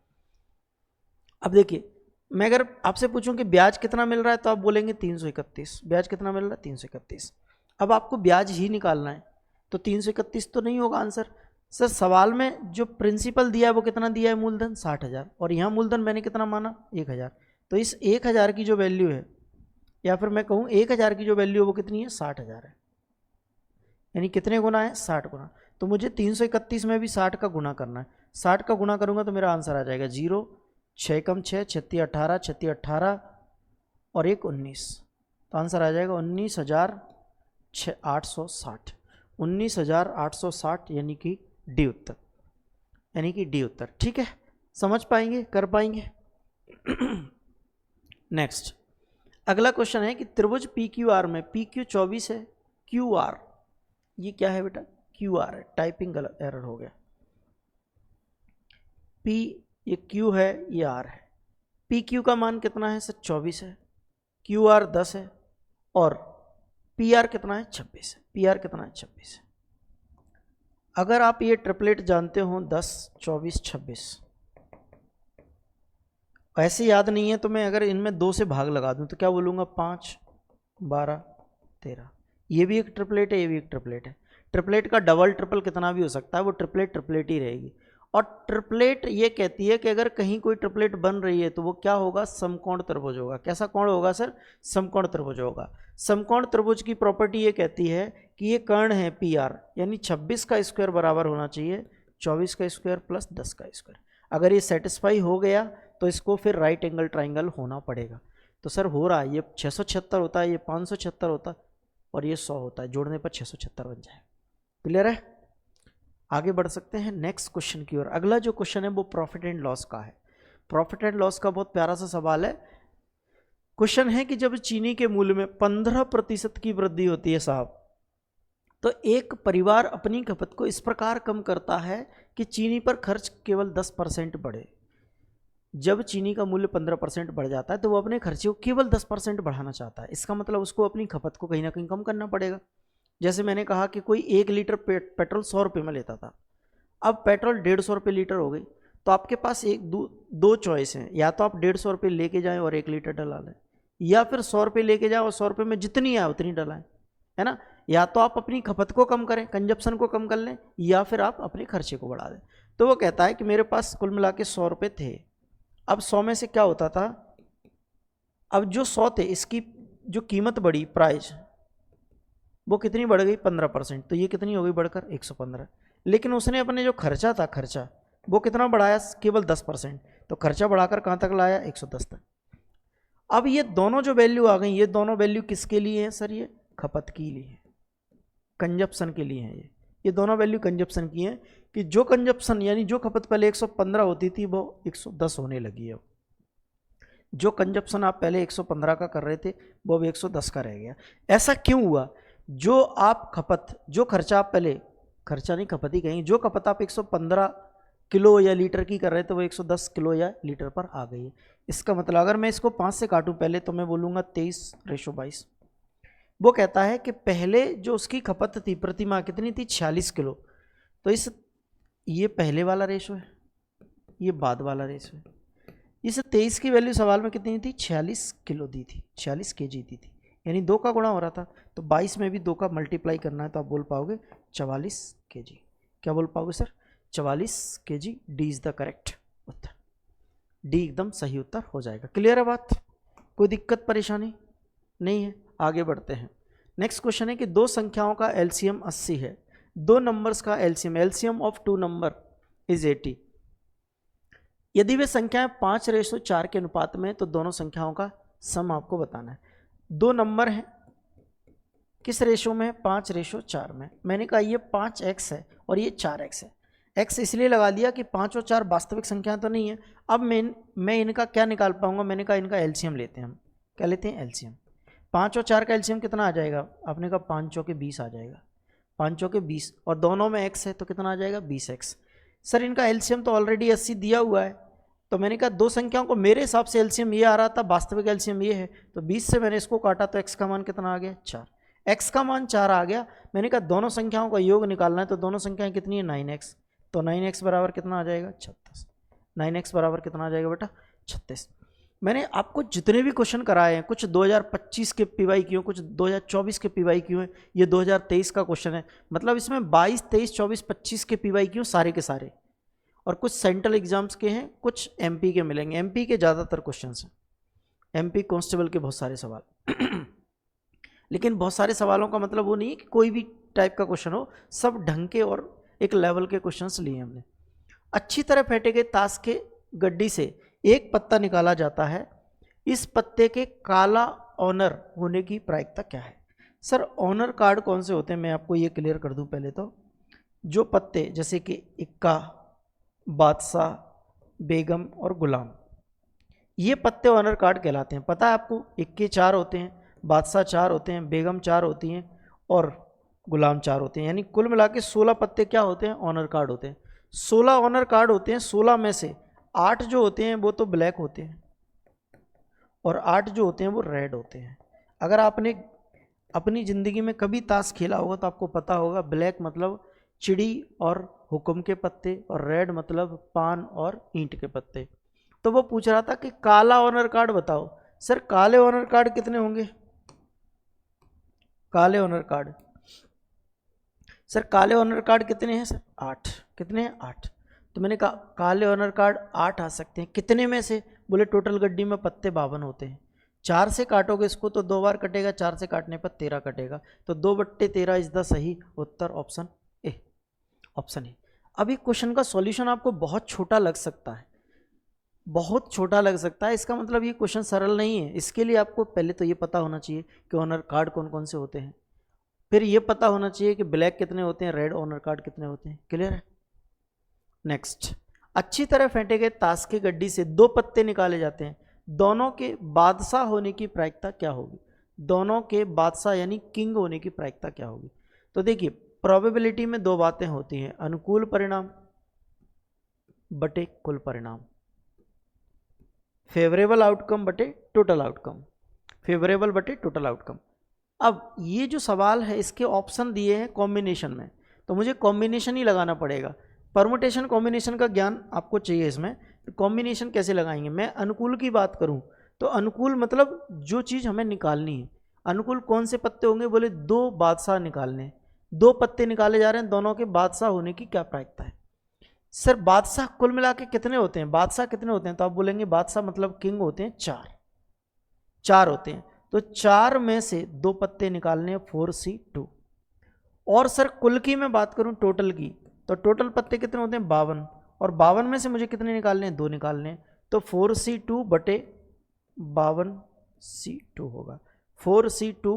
अब देखिए मैं अगर आपसे पूछूं कि ब्याज कितना मिल रहा है, तो आप बोलेंगे 331। ब्याज कितना मिल रहा है, 331। अब आपको ब्याज ही निकालना है, तो 331 तो नहीं होगा आंसर। सर सवाल में जो प्रिंसिपल दिया है वो कितना दिया है, मूलधन 60,000, और यहाँ मूलधन मैंने कितना माना, 1000। तो इस 1000 की जो वैल्यू है, या फिर मैं कहूँ 1000 की जो वैल्यू है वो कितनी है, 60,000 है। यानी कितने गुना है, 60 गुना। तो मुझे 331 में भी 60 का गुना करना है। 60 का गुना करूँगा तो मेरा आंसर आ जाएगा 0, 6 कम 6, 36 18, 36 18 और 1 19। तो आंसर आ जाएगा 19,860। 19,860 यानी कि डी उत्तर, यानी कि डी उत्तर। ठीक है, समझ पाएंगे, कर पाएंगे। नेक्स्ट अगला क्वेश्चन है कि त्रिभुज पी क्यू आर में पी क्यू 24 है, क्यू आर ये क्या है बेटा, क्यू आर है, टाइपिंग गलत एरर हो गया। पी ये क्यू है, ये आर है। पी क्यू का मान कितना है सर, 24 है, क्यू आर 10 है, और पी आर कितना है, 26 है। पी आर कितना है, 26 है। अगर आप ये ट्रिपलेट जानते हो 10 24 26, ऐसे याद नहीं है तो मैं अगर इनमें 2 से भाग लगा दूं तो क्या बोलूँगा, 5 12 13। ये भी एक ट्रिपलेट है, ये भी एक ट्रिपलेट है। ट्रिपलेट का डबल ट्रिपल कितना भी हो सकता है, वो ट्रिपलेट ट्रिपलेट ही रहेगी। और ट्रिपलेट ये कहती है कि अगर कहीं कोई ट्रिपलेट बन रही है तो वो क्या होगा, समकोण त्रिभुज होगा। कैसा कोण होगा सर, समकोण त्रिभुज होगा। समकोण त्रिभुज की प्रॉपर्टी ये कहती है कि ये कर्ण है पी आर, यानी 26 का स्क्वायर बराबर होना चाहिए 24 का स्क्वायर प्लस 10 का स्क्वायर। अगर ये सेटिस्फाई हो गया तो इसको फिर राइट एंगल ट्राइंगल होना पड़ेगा। तो सर हो रहा है, ये 676 होता है, ये 576 होता है, और ये 100 होता है, जोड़ने पर 676 बन जाए। क्लियर है, आगे बढ़ सकते हैं नेक्स्ट क्वेश्चन की ओर। अगला जो क्वेश्चन है वो प्रॉफिट एंड लॉस का है। प्रॉफिट एंड लॉस का बहुत प्यारा सा सवाल है। क्वेश्चन है कि जब चीनी के मूल्य में 15% की वृद्धि होती है साहब, तो एक परिवार अपनी खपत को इस प्रकार कम करता है कि चीनी पर खर्च केवल 10% बढ़े। जब चीनी का मूल्य 15% बढ़ जाता है तो वो अपने खर्चे को केवल 10% बढ़ाना चाहता है। इसका मतलब उसको अपनी खपत को कहीं ना कहीं कम करना पड़ेगा। जैसे मैंने कहा कि कोई 1 लीटर पेट्रोल 100 रुपये में लेता था, अब पेट्रोल 150 रुपये लीटर हो गई, तो आपके पास एक दो चॉइस हैं, या तो आप 150 रुपये लेके जाएं और 1 लीटर डला लें, या फिर 100 रुपये लेके जाएं और 100 रुपये में जितनी आए उतनी डलाएं, है ना। या तो आप अपनी खपत को कम करें, कंजप्शन को कम कर लें, या फिर आप अपने खर्चे को बढ़ा दें। तो वो कहता है कि मेरे पास कुल मिला के 100 रुपये थे, अब 100 में से क्या होता था, अब जो 100 थे इसकी जो कीमत बढ़ी, प्राइस वो कितनी बढ़ गई, 15%। तो ये कितनी हो गई बढ़कर 115। लेकिन उसने अपने जो खर्चा था, खर्चा वो कितना बढ़ाया, केवल 10%। तो खर्चा बढ़ाकर कहाँ तक लाया, 110 तक। अब ये दोनों जो वैल्यू आ गई, ये दोनों वैल्यू किसके लिए हैं सर, ये खपत के लिए, कंजप्शन के लिए हैं। ये दोनों वैल्यू कंजप्शन की हैं, कि जो कंजप्शन यानी जो खपत पहले 115 होती थी वो 110 होने लगी है। जो कंजप्शन आप पहले 115 का कर रहे थे वो अब 110 का रह गया। ऐसा क्यों हुआ, जो आप खपत, जो खर्चा आप पहले, खर्चा नहीं खपत ही कहेंगे, जो खपत आप 115 किलो या लीटर की कर रहे थे वो 110 किलो या लीटर पर आ गई है। इसका मतलब अगर मैं इसको 5 से काटूं पहले तो मैं बोलूँगा 23:22। वो कहता है कि पहले जो उसकी खपत थी प्रति माह कितनी थी, 46 किलो। तो ये पहले वाला रेशो है, ये बाद वाला रेशो है। इस 23 की वैल्यू सवाल में कितनी थी, 46 किलो दी थी, 46 केजी दी थी, यानी 2 का गुणा हो रहा था। तो 22 में भी 2 का मल्टीप्लाई करना है, तो आप बोल पाओगे 44 केजी। क्या बोल पाओगे sir, 44 KG. D is the correct Uttar, D एकदम सही उत्तर हो जाएगा। क्लियर है बात, कोई दिक्कत परेशानी नहीं है। आगे बढ़ते हैं। नेक्स्ट क्वेश्चन है कि दो संख्याओं का एलसीएम 80 है, दो नंबर्स का एलसीएम ऑफ 2 नंबर इज 80। यदि वे संख्याएं 5:4 के अनुपात में, तो दोनों संख्याओं का सम आपको बताना है। 2 नंबर हैं, किस रेशो में है? 5:4 में। मैंने कहा ये 5x है और ये 4x है। x इसलिए लगा दिया कि 5 और 4 वास्तविक संख्या तो नहीं है। अब मैं इनका क्या निकाल पाऊंगा? मैंने कहा इनका एलसीएम लेते हैं हम। क्या लेते हैं? एलसीएम। 5 और 4 का एलसीएम कितना आ जाएगा? आपने कहा 5 चौके 20 आ जाएगा। 5 चौके 20 और दोनों में x है तो कितना आ जाएगा? 20x। सर इनका एलसीएम तो ऑलरेडी 80 दिया हुआ है, तो मैंने कहा दो संख्याओं को मेरे हिसाब से एलसीएम ये आ रहा था, वास्तविक एलसीएम ये है, तो 20 से मैंने इसको काटा तो x का मान कितना आ गया? 4। x का मान 4 आ गया। मैंने कहा दोनों संख्याओं का योग निकालना है, तो दोनों संख्याएं कितनी है? 9x। तो 9x बराबर कितना आ जाएगा? 36। 9x बराबर कितना आ जाएगा बेटा? 36। मैंने आपको जितने भी क्वेश्चन कराए हैं, कुछ 2025 के PYQ, कुछ 2024 के PYQ हैं, ये 2023 का क्वेश्चन है, मतलब इसमें 22, 23, 24, 25 के PYQ सारे के सारे, और कुछ सेंट्रल एग्जाम्स के हैं, कुछ MP के मिलेंगे। MP के ज़्यादातर क्वेश्चंस हैं, MP कांस्टेबल के बहुत सारे सवाल लेकिन बहुत सारे सवालों का मतलब वो नहीं है कि कोई भी टाइप का क्वेश्चन हो, सब ढंग के और एक लेवल के क्वेश्चंस लिए हमने। अच्छी तरह फेंटे गए ताश के गड्डी से एक पत्ता निकाला जाता है, इस पत्ते के काला ऑनर होने की प्रायिकता क्या है? सर ऑनर कार्ड कौन से होते हैं मैं आपको ये क्लियर कर दूं पहले तो। जो पत्ते जैसे कि इक्का, बादशाह, बेगम और गुलाम, ये पत्ते ऑनर कार्ड कहलाते हैं। पता है आपको? इक्के 4 होते हैं, बादशाह 4 होते हैं, बेगम 4 होती हैं और गुलाम 4 होते हैं, यानी कुल मिला के 16 पत्ते क्या होते हैं? ऑनर कार्ड होते हैं। 16 ऑनर कार्ड होते हैं। 16 में से 8 जो होते हैं वो तो ब्लैक होते हैं और 8 जो होते हैं वो रेड होते हैं। अगर आपने अपनी ज़िंदगी में कभी ताश खेला होगा तो आपको पता होगा, ब्लैक मतलब चिड़ी और हुक्म के पत्ते और रेड मतलब पान और ईंट के पत्ते। तो वो पूछ रहा था कि काला ऑनर कार्ड बताओ। सर काले ऑनर कार्ड कितने होंगे? काले ऑनर कार्ड, सर काले ऑनर कार्ड कितने हैं? सर 8। कितने हैं? 8। तो मैंने कहा काले ऑनर कार्ड 8 आ सकते हैं। कितने में से? बोले टोटल गड्डी में पत्ते 52 होते हैं। 4 से काटोगे इसको तो 2 बार कटेगा, 4 से काटने पर 13 कटेगा, तो 2/13 इज द सही उत्तर, ऑप्शन ए। Option A. अभी क्वेश्चन का सॉल्यूशन आपको बहुत छोटा लग सकता है, बहुत छोटा लग सकता है, इसका मतलब ये क्वेश्चन सरल नहीं है। इसके लिए आपको पहले तो ये पता होना चाहिए कि ऑनर कार्ड कौन कौन से होते हैं, फिर ये पता होना चाहिए कि ब्लैक कितने होते हैं, रेड ऑनर कार्ड कितने होते हैं। क्लियर है? नेक्स्ट, अच्छी तरह फेंटे गए ताश की गड्डी से 2 पत्ते निकाले जाते हैं, दोनों के बादशाह होने की प्रायिकता क्या होगी? दोनों के बादशाह यानी किंग होने की प्रायिकता क्या होगी? तो देखिए प्रोबेबिलिटी में 2 बातें होती हैं, अनुकूल परिणाम बटे कुल परिणाम, फेवरेबल आउटकम बटे टोटल आउटकम, फेवरेबल बटे टोटल आउटकम। अब ये जो सवाल है इसके ऑप्शन दिए हैं कॉम्बिनेशन में, तो मुझे कॉम्बिनेशन ही लगाना पड़ेगा। परमुटेशन कॉम्बिनेशन का ज्ञान आपको चाहिए इसमें। कॉम्बिनेशन कैसे लगाएंगे? मैं अनुकूल की बात करूं तो अनुकूल मतलब जो चीज़ हमें निकालनी है, अनुकूल कौन से पत्ते होंगे? बोले 2 बादशाह निकालने, 2 पत्ते निकाले जा रहे हैं, दोनों के बादशाह होने की क्या प्रायिकता है? सर बादशाह कुल मिला के कितने होते हैं? बादशाह कितने होते हैं? तो आप बोलेंगे बादशाह मतलब किंग होते हैं 4 होते हैं, तो 4 में से 2 पत्ते निकालने 4C2। और सर कुल की मैं बात करूं टोटल की, तो टोटल पत्ते कितने होते हैं? 52, और 52 में से मुझे कितने निकालने हैं? 2 निकालने हैं, तो 4C2 बटे 52C2 होगा। 4C2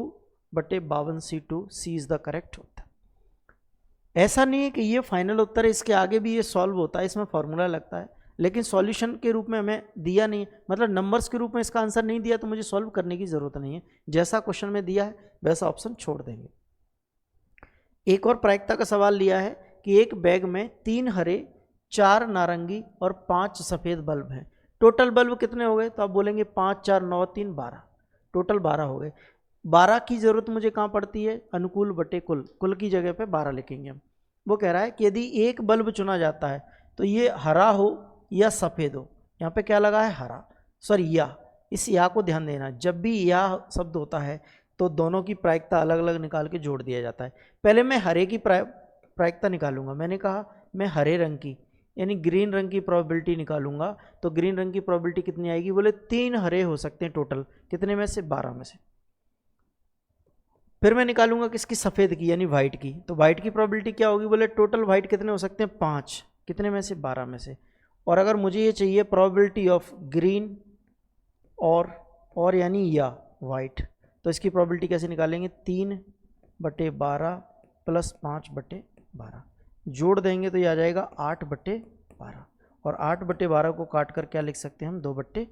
बटे 52C2, C is the correct उत्तर। ऐसा नहीं है कि ये फाइनल उत्तर है, इसके आगे भी ये सॉल्व होता है, इसमें फॉर्मूला लगता है, लेकिन सॉल्यूशन के रूप में हमें दिया नहीं है, मतलब नंबर्स के रूप में इसका आंसर नहीं दिया तो मुझे सॉल्व करने की ज़रूरत नहीं है, जैसा क्वेश्चन में दिया है वैसा ऑप्शन छोड़ देंगे। एक और प्रायिकता का सवाल लिया है कि एक बैग में 3 हरे, 4 नारंगी और 5 सफ़ेद बल्ब हैं, टोटल बल्ब कितने हो गए? तो आप बोलेंगे 5, 4, 9, 3, 12, टोटल 12 हो गए। 12 की ज़रूरत मुझे कहाँ पड़ती है? अनुकूल बटे कुल, कुल की जगह पे 12 लिखेंगे हम। वो कह रहा है कि यदि एक बल्ब चुना जाता है तो ये हरा हो या सफ़ेद हो, यहाँ पे क्या लगा है? हरा, सॉरी या, इस या को ध्यान देना, जब भी या शब्द होता है तो दोनों की प्रायिकता अलग अलग निकाल के जोड़ दिया जाता है। पहले मैं हरे की प्रायिकता निकालूंगा, मैंने कहा मैं हरे रंग की यानी ग्रीन रंग की प्रोबेबिलिटी निकालूंगा, तो ग्रीन रंग की प्रोबेबिलिटी कितनी आएगी? बोले 3 हरे हो सकते हैं टोटल, कितने में से? 12 में से। फिर मैं निकालूंगा किसकी? सफ़ेद की यानी वाइट की, तो वाइट की प्रोबेबिलिटी क्या होगी? बोले टोटल वाइट कितने हो सकते हैं? 5, कितने में से? 12 में से। और अगर मुझे ये चाहिए प्रोबेबिलिटी ऑफ ग्रीन और यानी या वाइट, तो इसकी प्रोबेबिलिटी कैसे निकालेंगे? 3 5/12 प्लस 5/12 जोड़ देंगे तो ये आ जाएगा 8/12 और 8/12 को काट कर क्या लिख सकते हैं हम 2/3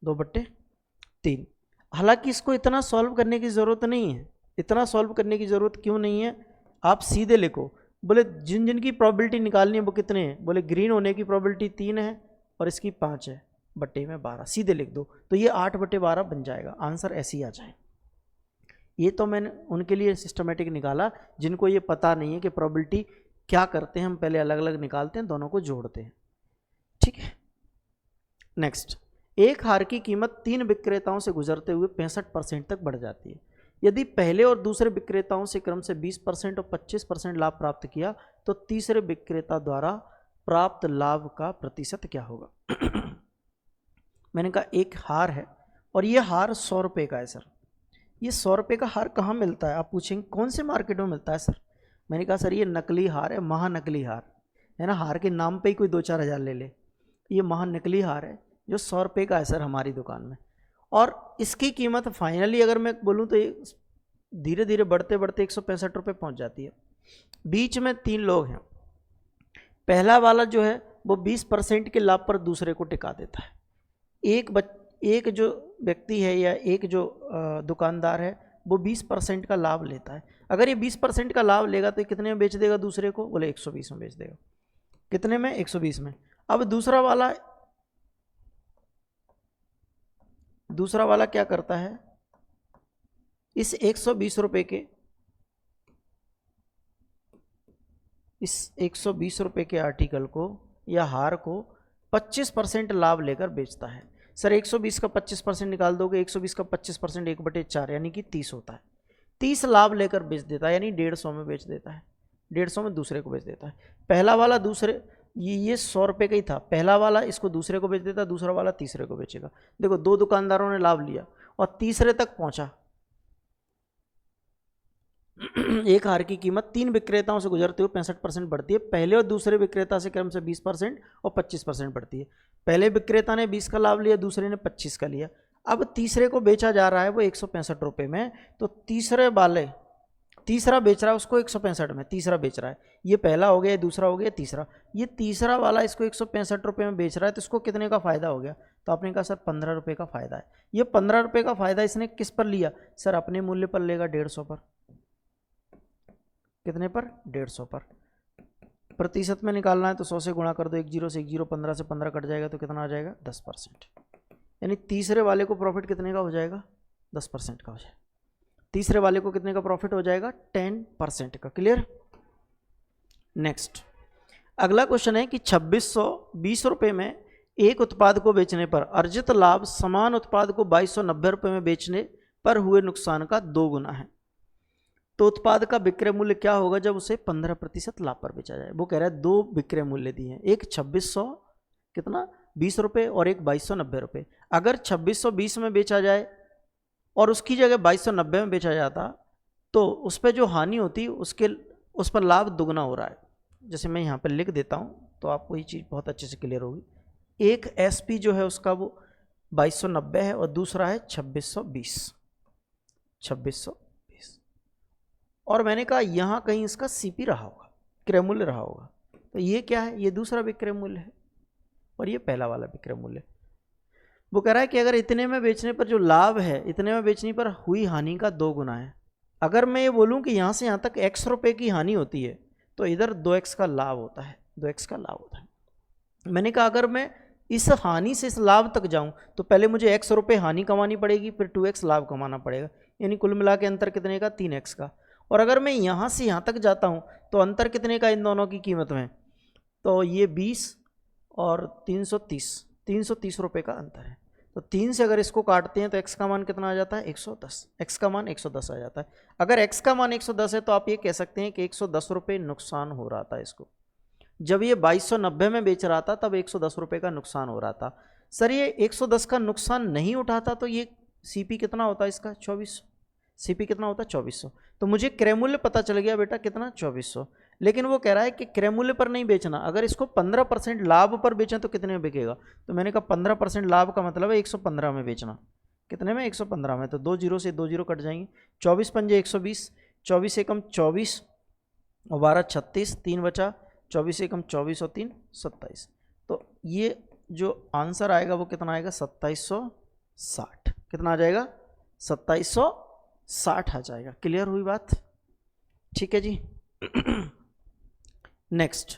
2/3। हालांकि इसको इतना सॉल्व करने की ज़रूरत नहीं है। इतना सॉल्व करने की ज़रूरत क्यों नहीं है, आप सीधे लिखो। बोले जिन जिन की प्रोबेबिलिटी निकालनी है वो कितने हैं, बोले ग्रीन होने की प्रोबेबिलिटी 3 है और इसकी 5 है, बट्टे में 12 सीधे लिख दो तो ये 8/12 बन जाएगा। आंसर ऐसे ही आ जाए। ये तो मैंने उनके लिए सिस्टमेटिक निकाला जिनको ये पता नहीं है कि प्रोबेबिलिटी क्या करते हैं, हम पहले अलग अलग निकालते हैं, दोनों को जोड़ते हैं। ठीक है, नेक्स्ट। एक हार की कीमत 3 विक्रेताओं से गुजरते हुए 65% तक बढ़ जाती है। यदि पहले और दूसरे विक्रेताओं से क्रम से 20% और 25% लाभ प्राप्त किया तो तीसरे विक्रेता द्वारा प्राप्त लाभ का प्रतिशत क्या होगा। मैंने कहा एक हार है और ये हार 100 रुपये का है सर। ये 100 रुपये का हार कहाँ मिलता है, आप पूछेंगे कौन से मार्केट में मिलता है सर। मैंने कहा सर ये नकली हार है, महानकली हार है ना, हार के नाम पे ही कोई 2-4 हज़ार ले ले। ये महानकली हार है जो 100 रुपये का है सर हमारी दुकान में, और इसकी कीमत फाइनली अगर मैं बोलूँ तो ये धीरे धीरे बढ़ते बढ़ते 165 रुपये पहुँच जाती है। बीच में 3 लोग हैं। पहला वाला जो है वो 20% के लाभ पर दूसरे को टिका देता है। एक जो व्यक्ति है या एक जो दुकानदार है वो 20% का लाभ लेता है। अगर ये 20% का लाभ लेगा तो कितने में बेच देगा दूसरे को, बोले 120 में बेच देगा। कितने में, 120 में। अब दूसरा वाला क्या करता है, इस 120 रुपये के आर्टिकल को या हार को 25% लाभ लेकर बेचता है। सर 120 का 25% निकाल दोगे, 120 का 25% 1/4 यानी कि 30 होता है। 30 लाभ लेकर बेच देता है, यानी 150 में बेच देता है, 150 में दूसरे को बेच देता है। पहला वाला दूसरे ये 100 रुपये का ही था, पहला वाला इसको दूसरे को बेच देता, दूसरा वाला तीसरे को बेचेगा। देखो 2 दुकानदारों ने लाभ लिया और तीसरे तक पहुंचा। एक हार की कीमत 3 विक्रेताओं से गुजरते हुए 65% बढ़ती है। पहले और दूसरे विक्रेता से क्रम से 20% और 25% बढ़ती है। पहले विक्रेता ने 20 का लाभ लिया, दूसरे ने 25 का लिया। अब तीसरे को बेचा जा रहा है वो 165 रुपये में, तो तीसरा बेच रहा है उसको 165 में, तीसरा बेच रहा है। ये पहला हो गया, दूसरा हो गया, तीसरा। ये तीसरा वाला इसको 165 रुपये में बेच रहा है, तो इसको कितने का फ़ायदा हो गया, तो आपने कहा सर 15 रुपये का फ़ायदा है। ये 15 रुपये का फ़ायदा इसने किस पर लिया, सर अपने मूल्य पर लेगा 150 पर। कितने पर, 150 पर। प्रतिशत में निकालना है तो 100 से गुणा कर दो, 10 से 10, 15 से 15 कट जाएगा तो कितना आ जाएगा, 10%। यानी तीसरे वाले को प्रॉफिट कितने का हो जाएगा, 10% का हो जाएगा। तीसरे वाले को कितने का प्रॉफिट हो जाएगा, 10% का। क्लियर। नेक्स्ट अगला क्वेश्चन है कि 2620 रुपये में एक उत्पाद को बेचने पर अर्जित लाभ समान उत्पाद को 2290 रुपये में बेचने पर हुए नुकसान का 2 गुना है। तो उत्पाद का विक्रय मूल्य क्या होगा जब उसे 15% लाभ पर बेचा जाए। वो कह रहा है 2 विक्रय मूल्य दिए हैं, एक 2620 रुपये और एक 2290 रुपये। अगर 2620 में बेचा जाए और उसकी जगह 2290 में बेचा जाता तो उस पर जो हानि होती उस पर लाभ दुगना हो रहा है। जैसे मैं यहाँ पर लिख देता हूँ तो आपको ये चीज़ बहुत अच्छे से क्लियर होगी। एक एसपी जो है उसका वो 2290 है और दूसरा है 2620। और मैंने कहा यहाँ कहीं इसका सीपी रहा होगा, क्रय मूल्य रहा होगा। तो ये क्या है, ये दूसरा विक्रय मूल्य है और ये पहला वाला विक्रय मूल्य। वो कह रहा है कि अगर इतने में बेचने पर जो लाभ है, इतने में बेचने पर हुई हानि का 2 गुना है। अगर मैं ये बोलूँ कि यहाँ से यहाँ तक x रुपये की हानि होती है तो इधर 2x का लाभ होता है, 2x का लाभ होता है। मैंने कहा अगर मैं इस हानि से इस लाभ तक जाऊँ तो पहले मुझे x रुपये हानि कमानी पड़ेगी, फिर 2x लाभ कमाना पड़ेगा, यानी कुल मिला के अंतर कितने का, 3x का। और अगर मैं यहाँ से यहाँ तक जाता हूँ तो अंतर कितने का इन दोनों की कीमत में, तो ये 20 और 330 रुपये का अंतर है। तो 3 से अगर इसको काटते हैं तो x का मान कितना आ जाता है, 110। x का मान 110 आ जाता है। अगर x का मान 110 है तो आप ये कह सकते हैं कि 110 रुपये नुकसान हो रहा था इसको। जब ये 2290 में बेच रहा था तब 110 रुपये का नुकसान हो रहा था। सर ये 110 का नुकसान नहीं उठाता तो ये सीपी कितना होता है इसका, 2400। सीपी कितना होता है, 2400। तो मुझे क्रय मूल्य पता चल गया बेटा कितना, 2400। लेकिन वो कह रहा है कि क्रय मूल्य पर नहीं बेचना, अगर इसको 15% लाभ पर बेचें तो कितने में बिकेगा। तो मैंने कहा 15% लाभ का मतलब है 115 में बेचना। कितने में, 115 में। तो 2 जीरो से 2 जीरो कट जाएंगे, 24 पंजे 120, 24 एकम 24 और 12 36, 3 बचा, 24 एकम 24 और 3 27। तो ये जो आंसर आएगा वो कितना आएगा 2760। कितना आ जाएगा 2760 आ जाएगा। क्लियर हुई बात? ठीक है जी। नेक्स्ट,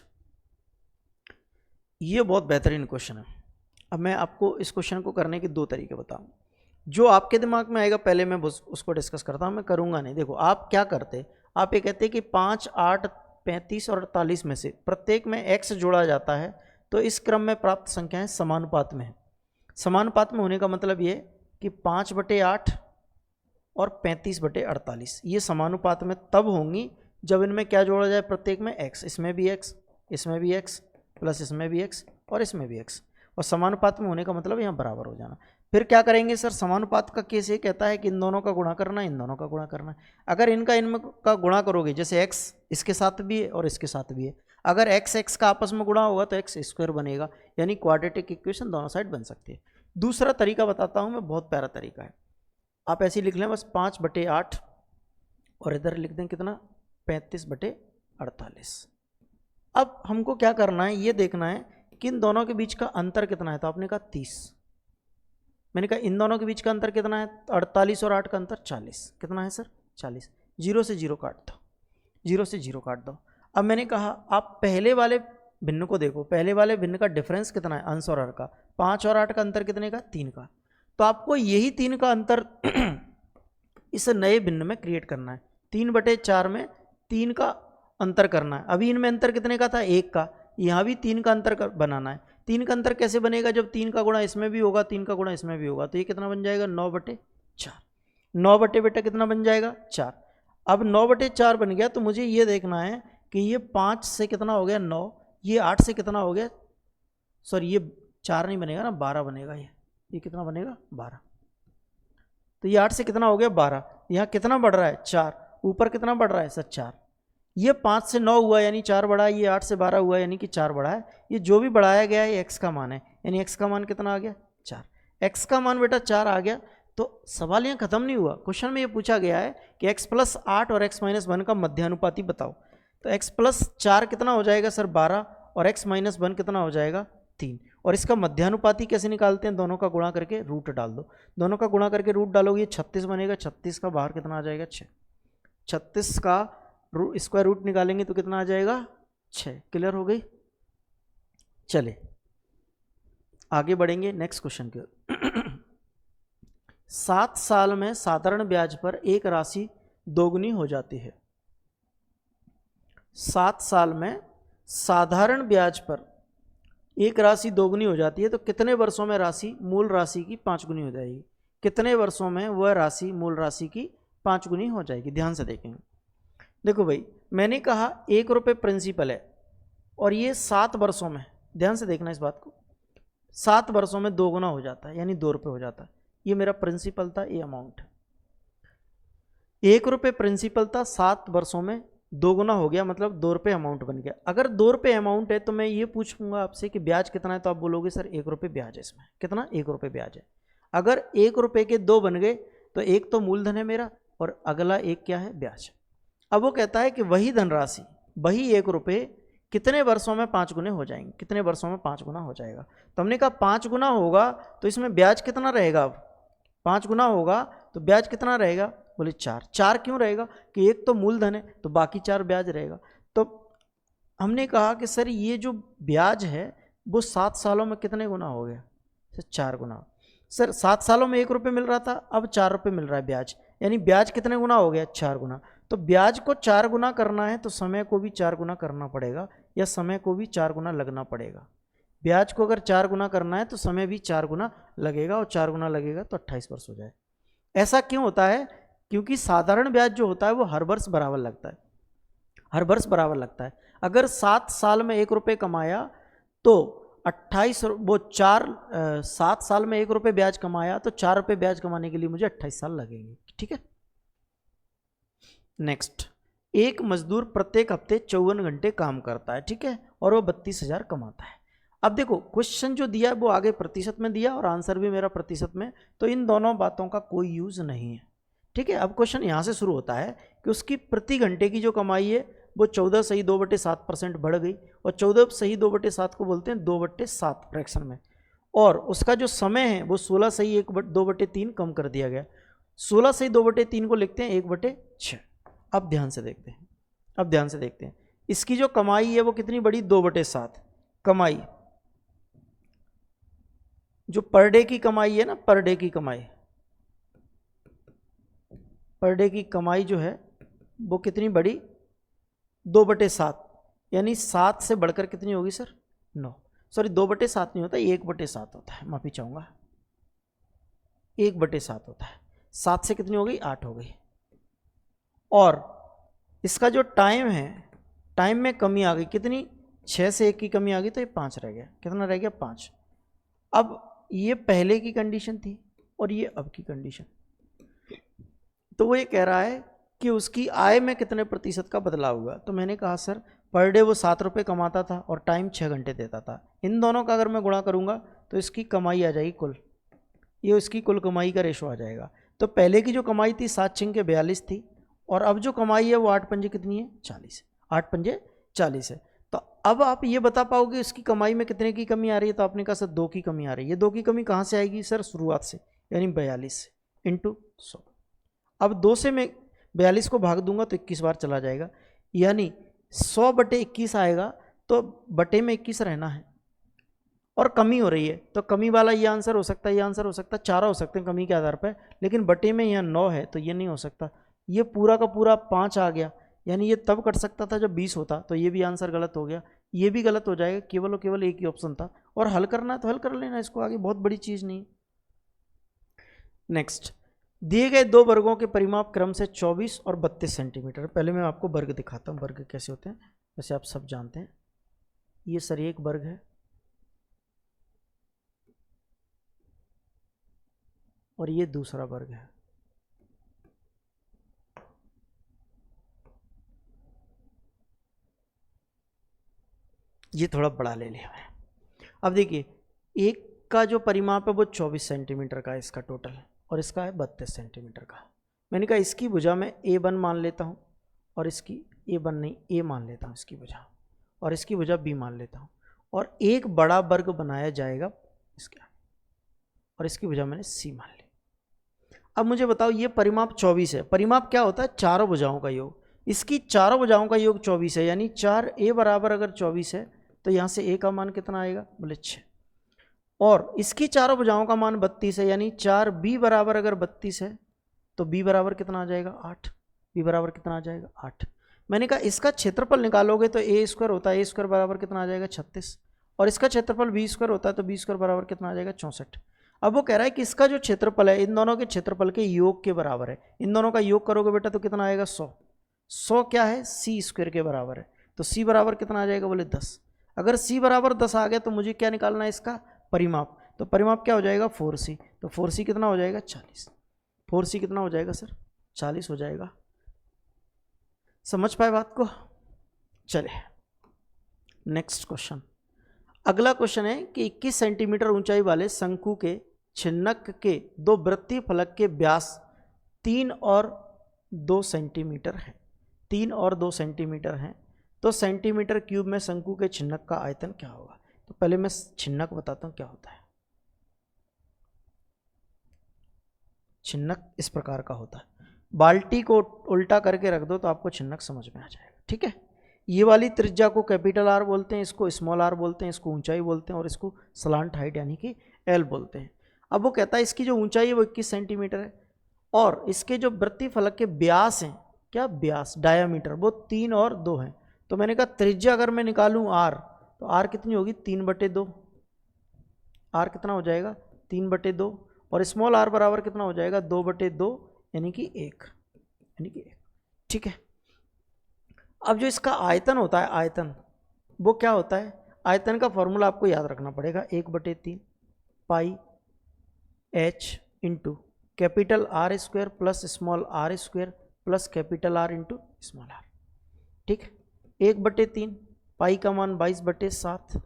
ये बहुत बेहतरीन क्वेश्चन है। अब मैं आपको इस क्वेश्चन को करने के दो तरीके बताऊं। जो आपके दिमाग में आएगा पहले मैं उसको डिस्कस करता हूं, मैं करूंगा नहीं। देखो आप क्या करते, आप ये कहते कि 5, 8, 35 और 48 में से प्रत्येक में x जोड़ा जाता है तो इस क्रम में प्राप्त संख्याएं समानुपात में है। समानुपात में होने का मतलब ये कि 5/8 और 35/48 ये समानुपात में तब होंगी जब इनमें क्या जोड़ा जाए, प्रत्येक में x, इसमें भी x, इसमें भी x, प्लस इसमें भी x और इसमें भी x। और समानुपात में होने का मतलब यहाँ बराबर हो जाना। फिर क्या करेंगे सर, समानुपात का केस ये कहता है कि इन दोनों का गुणा करना, इन दोनों का गुणा करना है। अगर इनमें का गुणा करोगे, जैसे x इसके साथ भी है और इसके साथ भी है, अगर x का आपस में गुणा होगा तो x² बनेगा, यानी क्वाड्रेटिक इक्वेशन दोनों साइड बन सकती है। दूसरा तरीका बताता हूँ मैं, बहुत प्यारा तरीका है। आप ऐसे ही लिख लें बस 5/8 और इधर लिख दें कितना 35/48। अब हमको क्या करना है, ये देखना है कि इन दोनों के बीच का अंतर कितना है। तो आपने कहा 30, मैंने कहा इन दोनों के बीच का अंतर कितना है, 48 और 8 का अंतर 40। कितना है सर 40। 0 से 0 काट दो, 0 से 0 काट दो। अब मैंने कहा आप पहले वाले भिन्न को देखो, पहले वाले भिन्न का डिफरेंस कितना है अंश और हर का, 5 और 8 का अंतर कितने का, 3 का। तो आपको यही 3 का अंतर इस नए भिन्न में क्रिएट करना है। 3/4 में 3 का अंतर करना है। अभी इनमें अंतर कितने का था, 1 का, यहाँ भी 3 का अंतर बनाना है। 3 का अंतर कैसे बनेगा, जब 3 का गुणा इसमें भी होगा, 3 का गुणा इसमें भी होगा, तो ये कितना बन जाएगा 9/4। 9 बेटा कितना बन जाएगा 4। अब 9/4 बन गया तो मुझे ये देखना है कि ये 5 से कितना हो गया 9, ये 8 से कितना हो गया, सॉरी ये 4 नहीं बनेगा ना, 12 बनेगा। ये कितना बनेगा 12। तो ये 8 से कितना हो गया 12, यहाँ कितना बढ़ रहा है 4, ऊपर कितना बढ़ रहा है सर 4। ये 5 से 9 हुआ यानी 4 बढ़ा है, ये 8 से 12 हुआ यानी कि 4 बढ़ा है। ये जो भी बढ़ाया गया है ये x का मान है, यानी x का मान कितना आ गया 4। x का मान बेटा 4 आ गया। तो सवाल यहाँ खत्म नहीं हुआ। क्वेश्चन में ये पूछा गया है कि x+8 और x-1 का मध्यानुपाती बताओ। तो x+4 कितना हो जाएगा सर 12 और x-1 कितना हो जाएगा 3। और इसका मध्यानुपाती कैसे निकालते हैं, दोनों का गुणा करके रूट डाल दो। दोनों का गुणा करके रूट डालोगे 36 बनेगा, 36 का बाहर कितना आ जाएगा 6। 36 का स्क्वायर रूट निकालेंगे तो कितना आ जाएगा 6। क्लियर हो गई। चले आगे बढ़ेंगे नेक्स्ट क्वेश्चन की ओर। 7 साल में साधारण ब्याज पर एक राशि दोगुनी हो जाती है। 7 साल में साधारण ब्याज पर एक राशि दोगुनी हो जाती है तो कितने वर्षों में राशि मूल राशि की 5 गुनी हो जाएगी। कितने वर्षों में वह राशि मूल राशि की 5 गुनी हो जाएगी। ध्यान से देखेंगे। देखो भाई, मैंने कहा 1 रुपये प्रिंसिपल है और ये 7 वर्षों में, ध्यान से देखना इस बात को, 7 वर्षों में 2 गुना हो जाता है, यानी 2 रुपये हो जाता है। ये मेरा प्रिंसिपल था, ये अमाउंट है। 1 रुपये प्रिंसिपल था, 7 वर्षों में 2 गुना हो गया, मतलब 2 रुपये अमाउंट बन गया। अगर 2 रुपये अमाउंट है तो मैं ये पूछूंगा आपसे कि ब्याज कितना है, तो आप बोलोगे सर 1 रुपये ब्याज है इसमें। कितना 1 रुपये ब्याज है। अगर 1 रुपये के 2 बन गए तो एक तो मूलधन है मेरा और अगला एक क्या है ब्याज। अब वो कहता है कि वही धनराशि, वही 1 रुपये कितने वर्षों में 5 गुने हो जाएंगे, कितने वर्षों में 5 गुना हो जाएगा। तो हमने कहा 5 गुना होगा तो इसमें ब्याज कितना रहेगा। अब 5 गुना होगा तो ब्याज कितना रहेगा, बोले 4। 4 क्यों रहेगा कि एक तो मूलधन है तो बाकी 4 ब्याज रहेगा। तो हमने कहा कि सर ये जो ब्याज है वो 7 सालों में कितने गुना हो गया सर 4 गुना। सर 7 सालों में 1 रुपये मिल रहा था, अब 4 रुपये मिल रहा है ब्याज, यानी ब्याज कितने गुना हो गया 4 गुना। तो ब्याज को 4 गुना करना है तो समय को भी 4 गुना करना पड़ेगा, या समय को भी 4 गुना लगना पड़ेगा। ब्याज को अगर 4 गुना करना है तो समय भी 4 गुना लगेगा, और 4 गुना लगेगा तो 28 वर्ष हो जाए। ऐसा क्यों होता है, क्योंकि साधारण ब्याज जो होता है वो हर वर्ष बराबर लगता है, हर वर्ष बराबर लगता है। अगर 7 साल में 1 रुपये कमाया तो 28 वो 7 साल में 1 रुपये ब्याज कमाया तो 4 रुपये ब्याज कमाने के लिए मुझे 28 साल लगेंगे। ठीक है। नेक्स्ट, एक मजदूर प्रत्येक हफ्ते 54 घंटे काम करता है, ठीक है, और वो 32,000 कमाता है। अब देखो क्वेश्चन जो दिया है वो आगे प्रतिशत में दिया और आंसर भी मेरा प्रतिशत में, तो इन दोनों बातों का कोई यूज नहीं है। ठीक है। अब क्वेश्चन यहाँ से शुरू होता है कि उसकी प्रति घंटे की जो कमाई है वो 14 सही 2/7% बढ़ गई, और 14 सही 2/7 को बोलते हैं 2/7 फ्रैक्शन में, और उसका जो समय है वो 16 सही 2/3 कम कर दिया गया। 16 सही 2/3 को लिखते हैं 1/6। अब ध्यान से देखते हैं, अब ध्यान से देखते हैं, इसकी जो कमाई है वो कितनी बड़ी, 2/7 कमाई, जो पर डे की कमाई है ना, पर डे की कमाई, पर डे की कमाई जो है वो कितनी बड़ी, 2/7, यानी 7 से बढ़कर कितनी होगी सर, 9। सॉरी 2/7 नहीं होता, 1/7 होता है, माफी चाहूँगा, 1/7 होता है। 7 से कितनी हो गई, 8 हो गई। और इसका जो टाइम है, टाइम में कमी आ गई कितनी, 6 से 1 की कमी आ गई, तो ये 5 रह गया। कितना रह गया, 5। अब ये पहले की कंडीशन थी और ये अब की कंडीशन, तो वो ये कह रहा है कि उसकी आय में कितने प्रतिशत का बदलाव हुआ। तो मैंने कहा सर पर डे वो 7 रुपये कमाता था और टाइम 6 घंटे देता था, इन दोनों का अगर मैं गुणा करूंगा तो इसकी कमाई आ जाएगी कुल, ये इसकी कुल कमाई का रेशो आ जाएगा। तो पहले की जो कमाई थी 7 छिंके 42 थी, और अब जो कमाई है वो 8 पंजे कितनी है, 40 है, 8 पंजे 40 है। तो अब आप ये बता पाओगे इसकी कमाई में कितने की कमी आ रही है, तो आपने कहा सर 2 की कमी आ रही है। ये 2 की कमी कहाँ से आएगी सर, शुरुआत से, यानी 42 से इंटू 100। अब 2 से मैं 42 को भाग दूंगा तो 21 बार चला जाएगा, यानी 100/21 आएगा, तो बटे में 21 रहना है, और कमी हो रही है, तो कमी वाला ये आंसर हो सकता है, ये आंसर हो सकता है, 4 हो सकते हैं कमी के आधार पर, लेकिन बटे में यहाँ 9 है तो ये नहीं हो सकता। ये पूरा का पूरा 5 आ गया, यानी ये तब कट सकता था जब 20 होता, तो ये भी आंसर गलत हो गया, ये भी गलत हो जाएगा, केवल और केवल एक ही ऑप्शन था। और हल करना है तो हल कर लेना इसको, आगे बहुत बड़ी चीज़ नहीं। नेक्स्ट, दिए गए दो वर्गों के परिमाप क्रम से 24 और 32 सेंटीमीटर। पहले मैं आपको वर्ग दिखाता हूँ, वर्ग कैसे होते हैं, वैसे आप सब जानते हैं। ये सर एक वर्ग है और ये दूसरा वर्ग है। ये थोड़ा बड़ा ले लिया मैं। अब देखिए, एक का जो परिमाप है वो 24 सेंटीमीटर का है इसका टोटल, और इसका है 32 सेंटीमीटर का। मैंने कहा इसकी भुजा में A1 मान लेता हूँ, और इसकी A1 नहीं A मान लेता हूँ इसकी भुजा, और इसकी भुजा B मान लेता हूँ, और एक बड़ा वर्ग बनाया जाएगा इसका, और इसकी भुजा मैंने C मान ली। अब मुझे बताओ, ये परिमाप 24 है, परिमाप क्या होता है, चारों भुजाओं का योग, इसकी चारों भुजाओं का योग 24 है, यानी 4A बराबर अगर 24 है तो यहाँ से A का मान कितना आएगा, बोले 6, और इसकी चारों भुजाओं का मान 32 है, यानी 4B बराबर अगर 32 है तो B बराबर कितना आ जाएगा, 8। B बराबर कितना आ जाएगा, 8। मैंने कहा इसका क्षेत्रफल निकालोगे तो A² होता है, A² बराबर कितना आ जाएगा, 36, और इसका क्षेत्रफल B² होता है, तो B² बराबर कितना आ जाएगा, 64। अब वो कह रहा है कि इसका जो क्षेत्रफल है इन दोनों के क्षेत्रफल के योग के बराबर है, इन दोनों का योग करोगे बेटा तो कितना आएगा, 100। 100 क्या है, C² के बराबर है, तो C बराबर कितना आ जाएगा, बोले 10। अगर C बराबर 10 आ गया तो मुझे क्या निकालना है, इसका परिमाप। तो परिमाप क्या हो जाएगा, 4C। तो 4C कितना हो जाएगा, 40। 4C कितना हो जाएगा सर, 40 हो जाएगा। समझ पाए बात को। चले नेक्स्ट क्वेश्चन। अगला क्वेश्चन है कि 21 सेंटीमीटर ऊंचाई वाले शंकु के छिन्नक के दो वृत्तीय फलक के व्यास 3 और 2 सेंटीमीटर है, 3 और 2 सेंटीमीटर हैं, तो सेंटीमीटर क्यूब में शंकु के छिन्नक का आयतन क्या होगा। तो पहले मैं छिन्नक बताता हूं क्या होता है। छिन्नक इस प्रकार का होता है, बाल्टी को उल्टा करके रख दो तो आपको छिन्नक समझ में आ जाएगा, ठीक है। ये वाली त्रिज्या को कैपिटल आर बोलते हैं, इसको स्मॉल आर बोलते हैं, इसको ऊंचाई बोलते हैं, और इसको स्लांट हाइट यानी कि एल बोलते हैं। अब वो कहता है इसकी जो ऊंचाई है वो 21 सेंटीमीटर है, और इसके जो वृत्तीय फलक के व्यास हैं, क्या व्यास, डायामीटर, वो 3 और 2 हैं। तो मैंने कहा त्रिज्या अगर मैं निकालूं आर, तो आर कितनी होगी, 3/2। आर कितना हो जाएगा, 3/2, और स्मॉल आर बराबर कितना हो जाएगा, 2/2, यानी कि 1, यानी कि 1, ठीक है। अब जो इसका आयतन होता है, आयतन वो क्या होता है, आयतन का फॉर्मूला आपको याद रखना पड़ेगा, 1/3 पाई h into capital R² plus small R² plus capital R into small r, ठीक है। 1/3 पाई का मान 22/7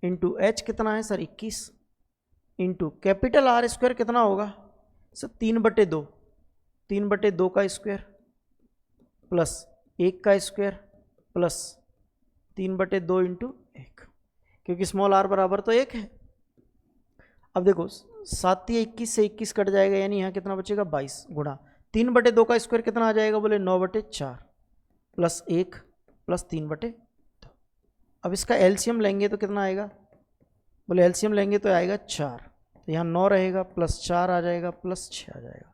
इंटू h कितना है सर, 21, इंटू कैपिटल R² कितना होगा सर, 3/2, 3/2 का स्क्वायर प्लस 1 का स्क्वायर प्लस 3/2 इंटू 1, क्योंकि स्मॉल r बराबर तो 1 है। अब देखो 7 या 21 से 21 कट जाएगा, यानी यहाँ कितना बचेगा 22 गुणा 3/2 का स्क्वायर कितना आ जाएगा, बोले 9/4 प्लस 1 प्लस 3/2। अब इसका एलसीएम लेंगे तो कितना आएगा, बोले एलसीएम लेंगे तो आएगा 4, तो यहाँ 9 रहेगा प्लस 4 आ जाएगा प्लस 6 आ जाएगा,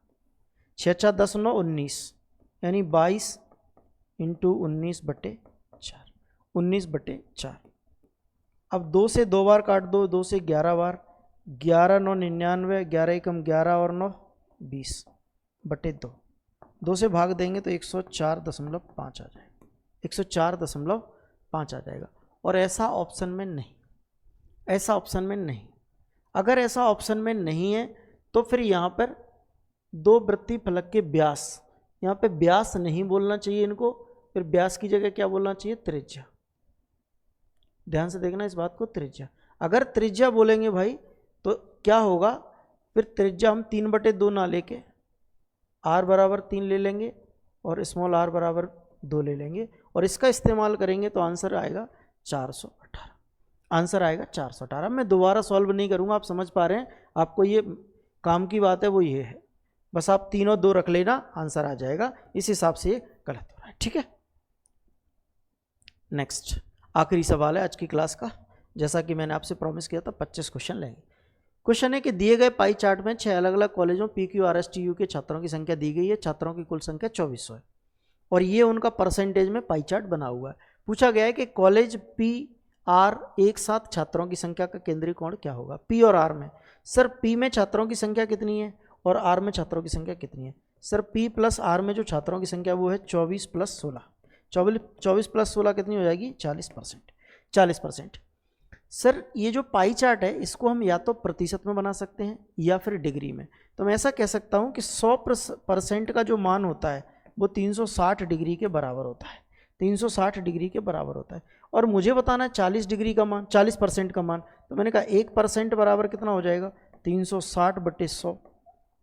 6 4 10 9 19, यानी 22 इंटू 19/4, 19/4। अब 2 से 2 बार काट दो, 2 से 11 बार, 11 9 99, 11 एकम 11 और 9 20/2, 2 से भाग देंगे तो 104.5 आ जाएगा, 104.5 आ जाएगा। और ऐसा ऑप्शन में नहीं, ऐसा ऑप्शन में नहीं। अगर ऐसा ऑप्शन में नहीं है तो फिर यहाँ पर दो वृत्तीय फलक के व्यास, यहाँ पे व्यास नहीं बोलना चाहिए इनको, फिर व्यास की जगह क्या बोलना चाहिए, त्रिज्या। ध्यान से देखना इस बात को, त्रिज्या। अगर त्रिज्या बोलेंगे भाई तो क्या होगा, फिर त्रिज्या हम 3/2 ना लेके r बराबर 3 ले लेंगे और स्मॉल r बराबर 2 ले लेंगे, और इसका इस्तेमाल करेंगे तो आंसर आएगा 418। आंसर आएगा 418। मैं दोबारा सॉल्व नहीं करूंगा, आप समझ पा रहे हैं, आपको ये काम की बात है वो ये है, बस आप 3 और 2 रख लेना, आंसर आ जाएगा। इस हिसाब से ये गलत हो रहा है, ठीक है। नेक्स्ट आखिरी सवाल है आज की क्लास का, जैसा कि मैंने आपसे प्रॉमिस किया था 25 क्वेश्चन लेंगे। क्वेश्चन है कि दिए गए पाई चार्ट में 6 अलग अलग कॉलेजों PQRSTU के छात्रों की संख्या दी गई है, छात्रों की कुल संख्या 2400 है और ये उनका परसेंटेज में पाई चार्ट बना हुआ है। पूछा गया है कि कॉलेज PR एक साथ छात्रों की संख्या का केंद्रीय कोण क्या होगा, P और R में। सर P में छात्रों की संख्या कितनी है और R में छात्रों की संख्या कितनी है। सर P प्लस R में जो छात्रों की संख्या वो है 24 + 16, 24 + 16 कितनी हो जाएगी, 40%, 40%। सर ये जो पाई चार्ट है इसको हम या तो प्रतिशत में बना सकते हैं या फिर डिग्री में। तो मैं ऐसा कह सकता हूँ कि 100% का जो मान होता है वो 360 डिग्री के बराबर होता है, 360 डिग्री के बराबर होता है। और मुझे बताना है 40 डिग्री का मान, 40% का मान, तो मैंने कहा 1% बराबर कितना हो जाएगा, 360/100,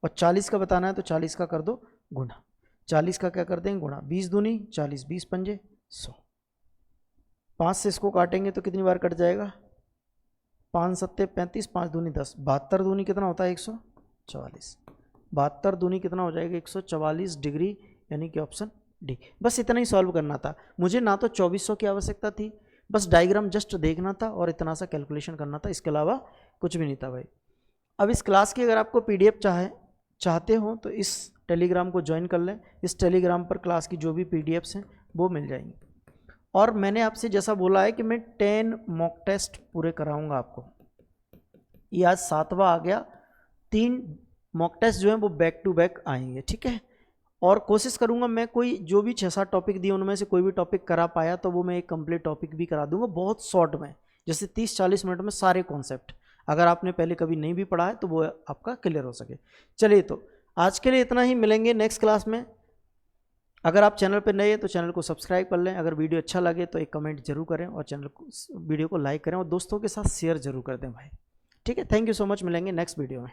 और 40 का बताना है तो 40 का कर दो गुना, 40 का क्या कर देंगे गुना, 20 दूनी 40, 20 पंजे 100, 5 से इसको काटेंगे तो कितनी बार कट जाएगा, 5 सत्ते 35, 5 दूनी 10, 72 दूनी कितना होता है 144, 72 दूनी कितना हो जाएगा 144 डिग्री, यानी कि ऑप्शन डी। बस इतना ही सॉल्व करना था मुझे, ना तो 2400 की आवश्यकता थी, बस डायग्राम जस्ट देखना था और इतना सा कैलकुलेशन करना था, इसके अलावा कुछ भी नहीं था भाई। अब इस क्लास की अगर आपको PDF चाहते हो तो इस टेलीग्राम को ज्वाइन कर लें, इस टेलीग्राम पर क्लास की जो भी PDFs हैं वो मिल जाएंगी। और मैंने आपसे जैसा बोला है कि मैं 10 मॉक टेस्ट पूरे कराऊंगा आपको, ये आज 7वां आ गया, 3 मॉक टेस्ट जो हैं वो बैक टू बैक आएंगे, ठीक है। और कोशिश करूंगा मैं कोई जो भी 6-7 टॉपिक दिए उनमें से कोई भी टॉपिक करा पाया तो वो मैं एक कंप्लीट टॉपिक भी करा दूंगा, बहुत शॉर्ट में, जैसे 30-40 मिनट में सारे कॉन्सेप्ट, अगर आपने पहले कभी नहीं भी पढ़ा है तो वो आपका क्लियर हो सके। चलिए तो आज के लिए इतना ही, मिलेंगे नेक्स्ट क्लास में। अगर आप चैनल पर नए हैं तो चैनल को सब्सक्राइब कर लें, अगर वीडियो अच्छा लगे तो एक कमेंट जरूर करें और चैनल को, वीडियो को लाइक करें और दोस्तों के साथ शेयर जरूर कर दें भाई, ठीक है। थैंक यू सो मच, मिलेंगे नेक्स्ट वीडियो में।